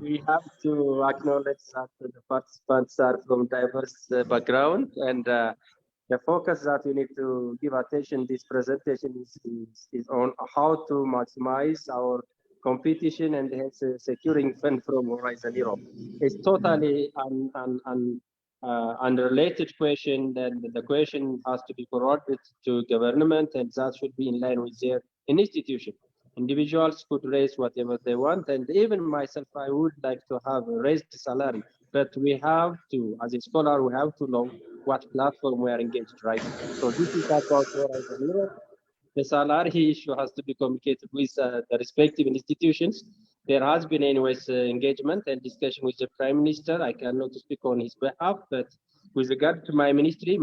we have to acknowledge that the participants are from diverse background, and the focus that we need to give attention this presentation is on how to maximize our competition and hence securing fund from Horizon Europe. It's totally unrelated question, and the question has to be forwarded to government, and that should be in line with their institution. Individuals could raise whatever they want, and even myself, I would like to have a raised salary, but we have to, as a scholar, we have to know what platform we are engaged, right? So this is about Horizon Europe. The salary issue has to be communicated with the respective institutions. There has been anyways engagement and discussion with the Prime Minister. I cannot speak on his behalf, but with regard to my ministry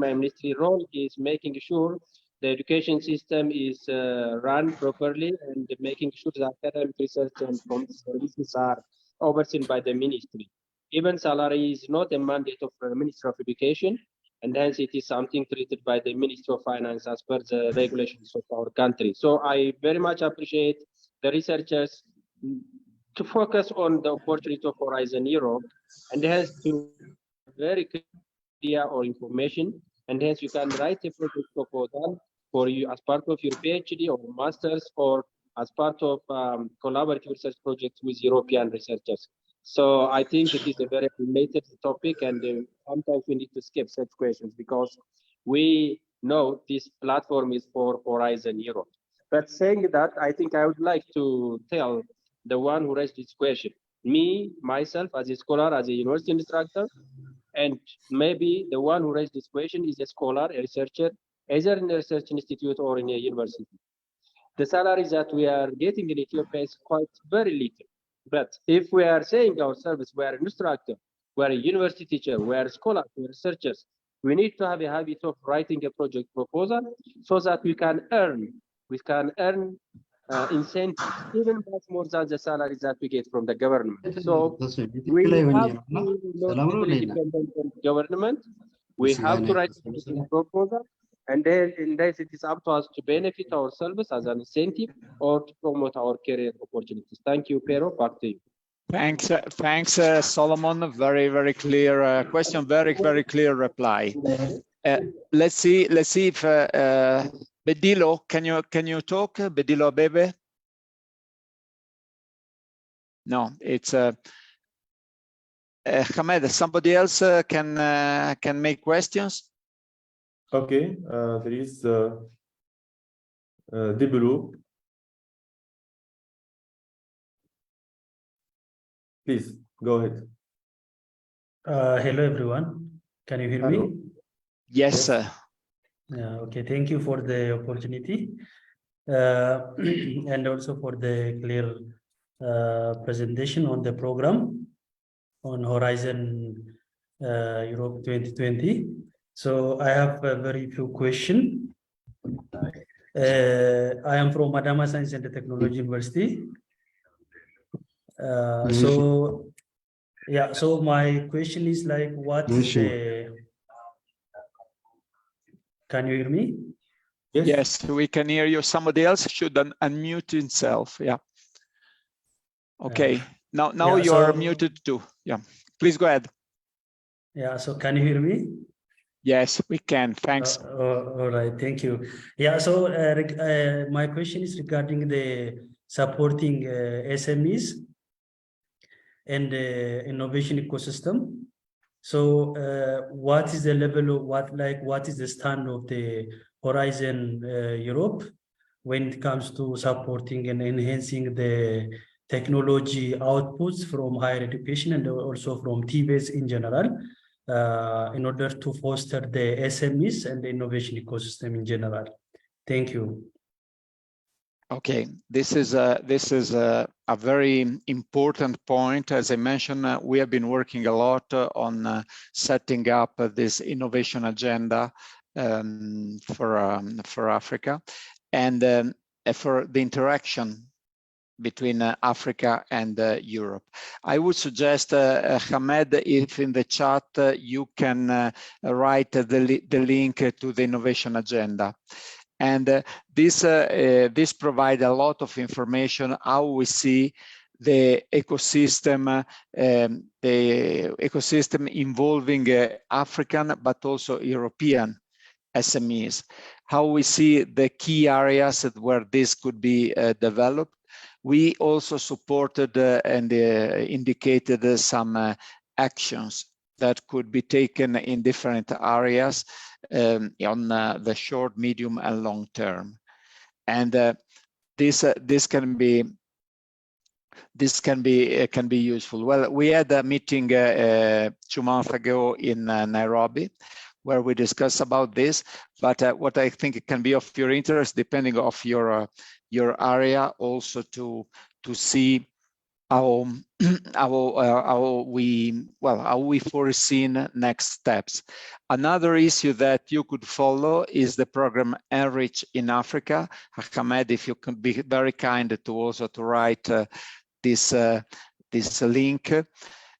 role is making sure the education system is run properly and making sure that academic research and services are overseen by the ministry. Even salary is not a mandate of the Ministry of Education, and hence it is something treated by the Ministry of Finance as per the regulations of our country. So I very much appreciate the researchers to focus on the opportunity of Horizon Europe, and hence to very clear or information, and hence you can write a project proposal for you as part of your PhD or master's, or as part of collaborative research projects with European researchers. So I think it is a very related topic, and sometimes we need to skip such questions because we know this platform is for Horizon Europe. But saying that, I think I would like to tell the one who raised this question, me, myself, as a scholar, as a university instructor, and maybe the one who raised this question is a scholar, a researcher, either in a research institute or in a university. The salaries that we are getting in Ethiopia is quite very little. But if we are saying ourselves, we are an instructor, we are a university teacher, we are scholars, we are researchers, we need to have a habit of writing a project proposal so that we can earn incentives, even much more than the salaries that we get from the government. So we have to not be really dependent on government. We have to write a proposal, and then it is up to us to benefit ourselves as an incentive or to promote our career opportunities. Thank you, Pero. Back to you. Thanks, Solomon. Very clear question. Very clear reply. Let's see if Bedilo, can you talk? Bedilo Abebe? No, it's Hamed. Somebody else can make questions. Okay, there is Dibulu. Please go ahead. Hello, everyone. Can you hear me? Yes, sir. Okay, thank you for the opportunity and also for the clear presentation on the program on Horizon Europe 2020. So I have a very few questions. I am from Adama Science and Technology University. So my question is like, what is the... Can you hear me? Yes, we can hear you. Somebody else should unmute himself. Yeah. Okay. Now you are muted too. Yeah. Please go ahead. Yeah. So can you hear me? Yes, we can. Thanks. All right. Thank you. Yeah. So my question is regarding the supporting SMEs and the innovation ecosystem. So what is the level of what is the stand of the Horizon Europe when it comes to supporting and enhancing the technology outputs from higher education and also from TVES in general in order to foster the SMEs and the innovation ecosystem in general? Thank you. Okay, this is a very important point. As I mentioned, we have been working a lot on setting up this innovation agenda for Africa and for the interaction between Africa and Europe. I would suggest, Hamed, if in the chat you can write the link to the innovation agenda. And this provides a lot of information how we see the ecosystem involving African but also European SMEs, how we see the key areas where this could be developed. We also supported and indicated some actions that could be taken in different areas on the short, medium, and long term, and this can be useful. Well, we had a meeting 2 months ago in Nairobi, where we discussed about this. But what I think it can be of your interest, depending on your area, also to see how we foresee next steps. Another issue that you could follow is the program Enrich in Africa. Hamed, if you can be very kind to also to write this link.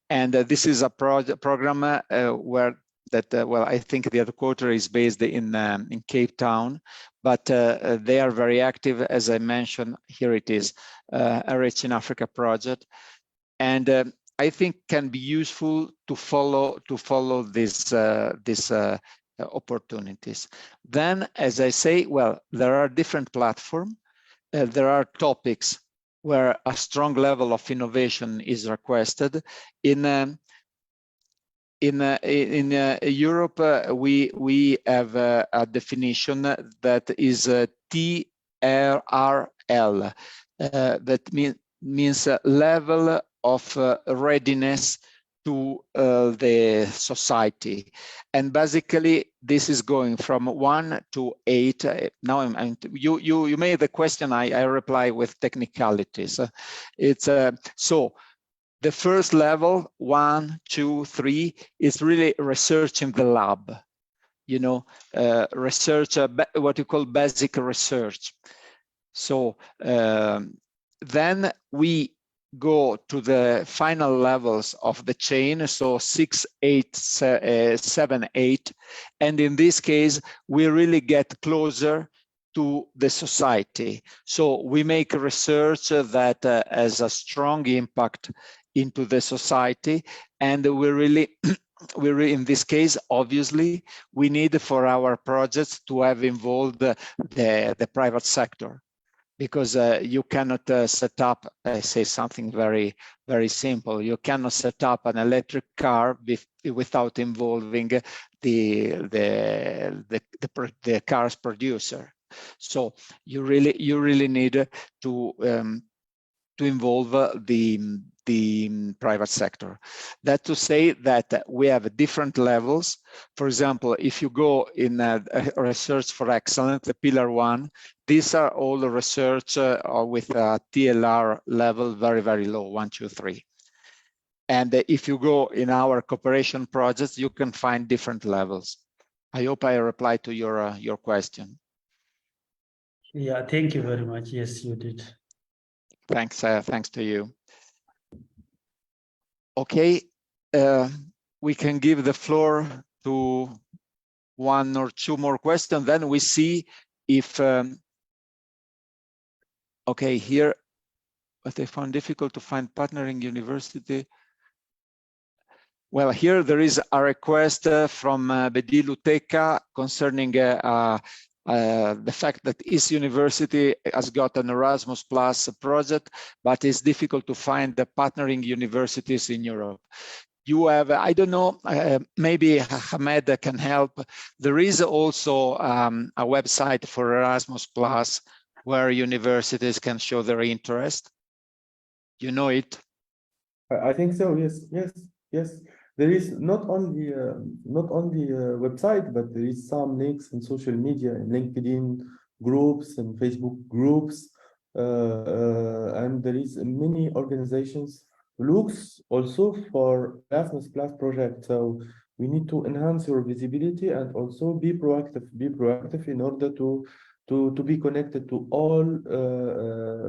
And this is a program where well, I think the headquarters is based in Cape Town, but they are very active. As I mentioned, here it is, a Rich in Africa project, and I think can be useful to follow this opportunities. Then, as I say, well, there are different platforms. There are topics where a strong level of innovation is requested. In Europe, we have a definition that is TRRL. That means level of readiness to the society, and basically this is going from 1 to 8. Now you made the question. I reply with technicalities. It's so. The first level, 1, 2, 3, is really research in the lab, you know, research, what you call basic research. So then we go to the final levels of the chain, so 6, 8, 7, 8. And in this case, we really get closer to the society. So we make research that has a strong impact into the society, and we really, in this case, obviously, we need for our projects to have involved the private sector, because you cannot set up, say something very, very simple. You cannot set up an electric car without involving the car's producer. So you really need to involve the private sector. That to say that we have different levels. For example, if you go in research for excellence, the pillar 1, these are all the research with a TLR level very, very low, 1, 2, 3. And if you go in our cooperation projects, you can find different levels. I hope I replied to your question. Yeah, thank you very much. Yes, you did. Thanks, thanks to you. Okay, we can give the floor to 1 or 2 more questions. Then we see if, okay, here, but I found difficult to find partnering university. Well, here there is a request from Bedilu Teka concerning the fact that his university has got an Erasmus Plus project, but it's difficult to find the partnering universities in Europe. You have, I don't know, maybe Hamed can help. There is also a website for Erasmus Plus where universities can show their interest. You know it? I think so. Yes. There is not only website, but there is some links in social media, in LinkedIn groups and Facebook groups, and there is many organizations looks also for Erasmus Plus project. So we need to enhance your visibility and also be proactive in order to be connected to all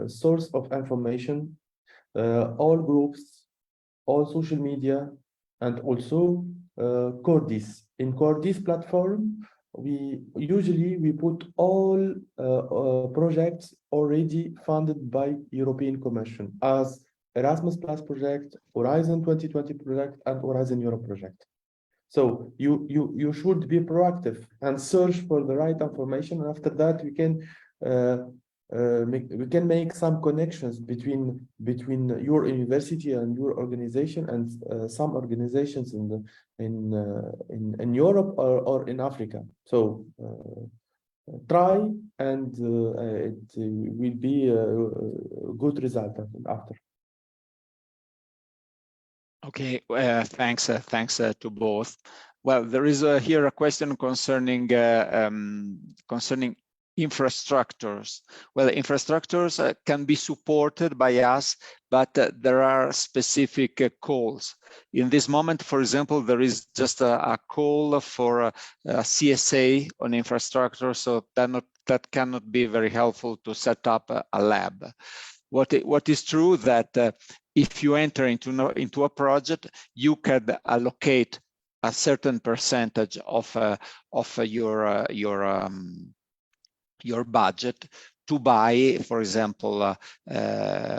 source of information, all groups, all social media, and also Cordis. In Cordis platform, we usually put all projects already funded by European Commission as Erasmus Plus project, Horizon 2020 project, and Horizon Europe project. So you should be proactive and search for the right information. And after that, we can make some connections between your university and your organization and some organizations in Europe or in Africa. So try, and it will be a good result after. Okay, thanks to both. Well, there is here a question concerning infrastructures. Well, infrastructures can be supported by us, but there are specific calls. In this moment, for example, there is just a call for a CSA on infrastructure, so that cannot be very helpful to set up a lab. What is true that if you enter into a project, you can allocate a certain percentage of your budget to buy, for example,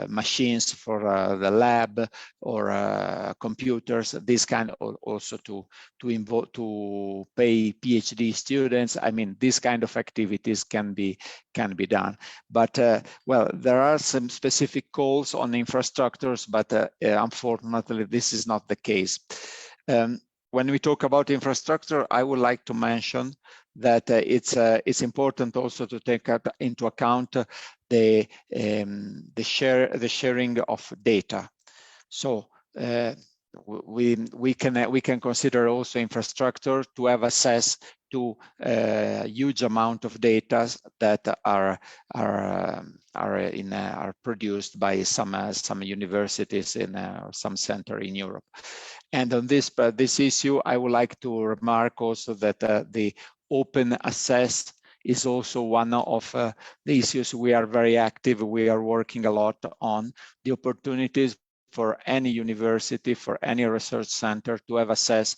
machines for the lab or computers. This kind of also to pay PhD students. I mean, this kind of activities can be done. But well, there are some specific calls on infrastructures, but unfortunately, this is not the case. When we talk about infrastructure, I would like to mention that it's important also to take into account the sharing of data. So we can consider also infrastructure to have access to a huge amount of data that are produced by some universities in some center in Europe. And on this issue, I would like to remark also that the open access is also one of the issues we are very active. We are working a lot on the opportunities for any university, for any research center to have access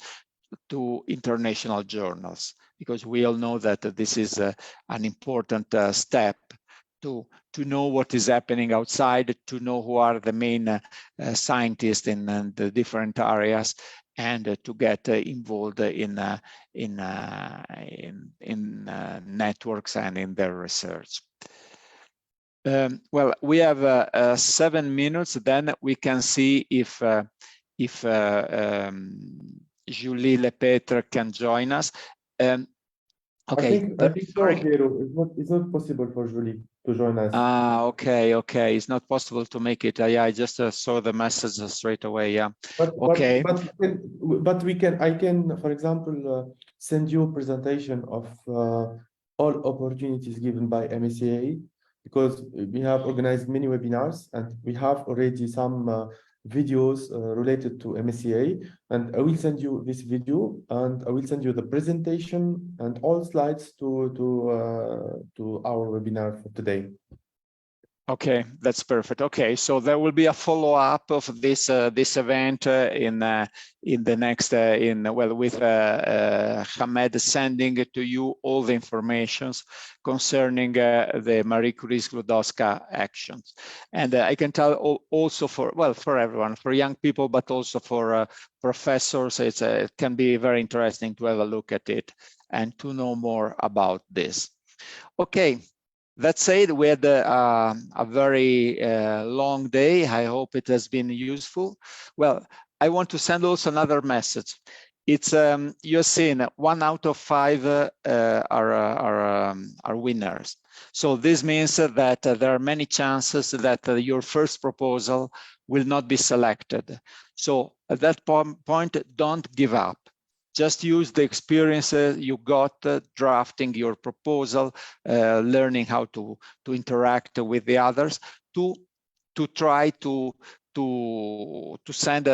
to international journals, because we all know that this is an important step to know what is happening outside, to know who are the main scientists in the different areas, and to get involved in networks and in their research. Well, we have 7 minutes. Then we can see if Julie Lepêtre can join us. Okay. I think so, Piero. It's not possible for Julie to join us. Okay. It's not possible to make it. Yeah, I just saw the message straight away. Yeah. But okay. I can, for example, send you a presentation of all opportunities given by MSCA, because we have organized many webinars and we have already some videos related to MSCA, and I will send you this video and I will send you the presentation and all slides to our webinar for today. Okay, that's perfect. Okay, so there will be a follow-up of this event in the next with Hamed sending to you all the informations concerning the Marie Curie Sklodowska actions. And I can tell also for everyone, for young people, but also for professors, it can be very interesting to have a look at it and to know more about this. Okay. That said, we had a very long day. I hope it has been useful. Well, I want to send also another message. It's you're seeing 1 out of 5 are winners. So this means that there are many chances that your first proposal will not be selected. So at that point, don't give up. Just use the experiences you got drafting your proposal, learning how to interact with the others, to try to send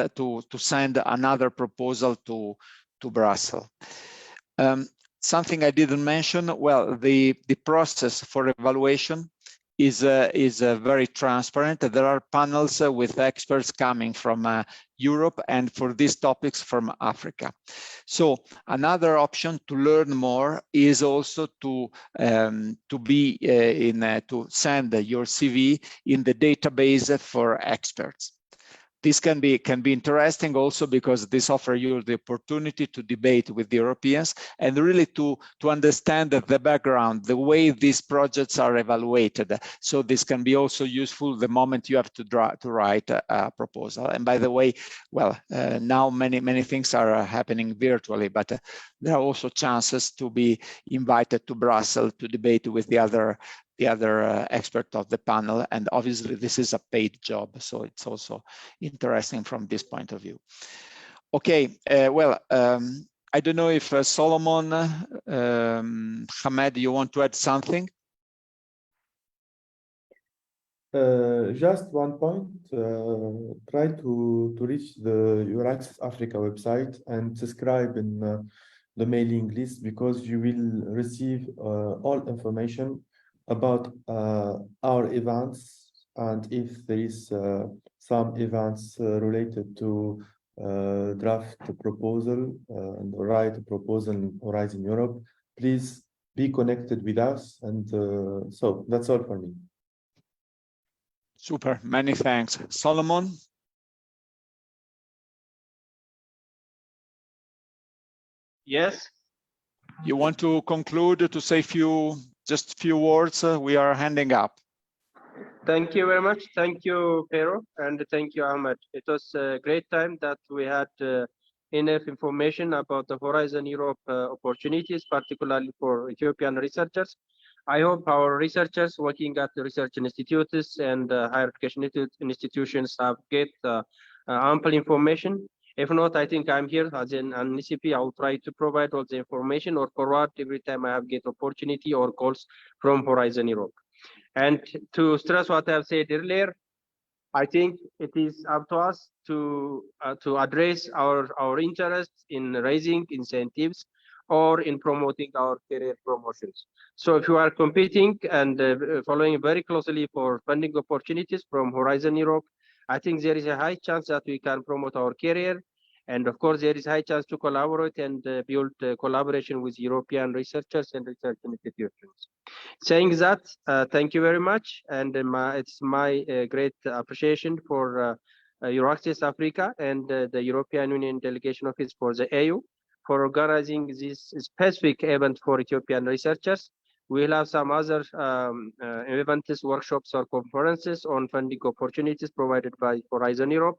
another proposal to Brussels. Something I didn't mention. Well, the process for evaluation is very transparent. There are panels with experts coming from Europe, and for these topics from Africa. So another option to learn more is also to send your CV in the database for experts. This can be interesting also because this offers you the opportunity to debate with the Europeans and really to understand the background, the way these projects are evaluated. So this can be also useful the moment you have to write a proposal. And by the way, well, now many things are happening virtually, but there are also chances to be invited to Brussels to debate with the other expert of the panel, and obviously this is a paid job, so it's also interesting from this point of view. Okay, well, I don't know if Solomon, Hamed, you want to add something? Just one point, try to reach the EURAXESS Africa website and subscribe in the mailing list, because you will receive all information about our events and if there is some events related to draft proposal and write a proposal in Horizon Europe, please be connected with us. And so that's all for me. Super, many thanks. Solomon? Yes. You want to conclude, to say just a few words? We are handing up. Thank you very much. Thank you, Pero, and thank you, Ahmed. It was a great time that we had enough information about the Horizon Europe opportunities, particularly for Ethiopian researchers. I hope our researchers working at the research institutes and higher education institutions have get ample information. If not, I think I'm here as an NCP. I will try to provide all the information or forward every time I have get opportunity or calls from Horizon Europe. And to stress what I have said earlier, I think it is up to us to address our interests in raising incentives or in promoting our career promotions. So if you are competing and following very closely for funding opportunities from Horizon Europe, I think there is a high chance that we can promote our career. And of course, there is a high chance to collaborate and build collaboration with European researchers and research institutions. Saying that, thank you very much, and it's my great appreciation for EURAXESS Africa and the European Union Delegation Office for the EU for organizing this specific event for Ethiopian researchers. We'll have some other events, workshops, or conferences on funding opportunities provided by Horizon Europe.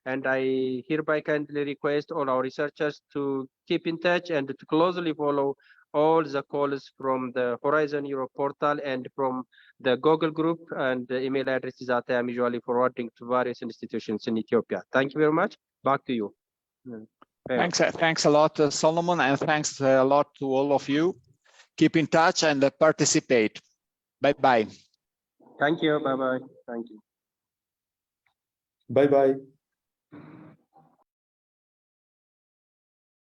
And I hereby kindly request all our researchers to keep in touch and to closely follow all the calls from the Horizon Europe portal and from the Google group and the email addresses that I am usually forwarding to various institutions in Ethiopia. Thank you very much. Back to you. Thanks a lot, Solomon, and thanks a lot to all of you. Keep in touch and participate. Bye-bye. Thank you. Bye-bye. Thank you. Bye-bye.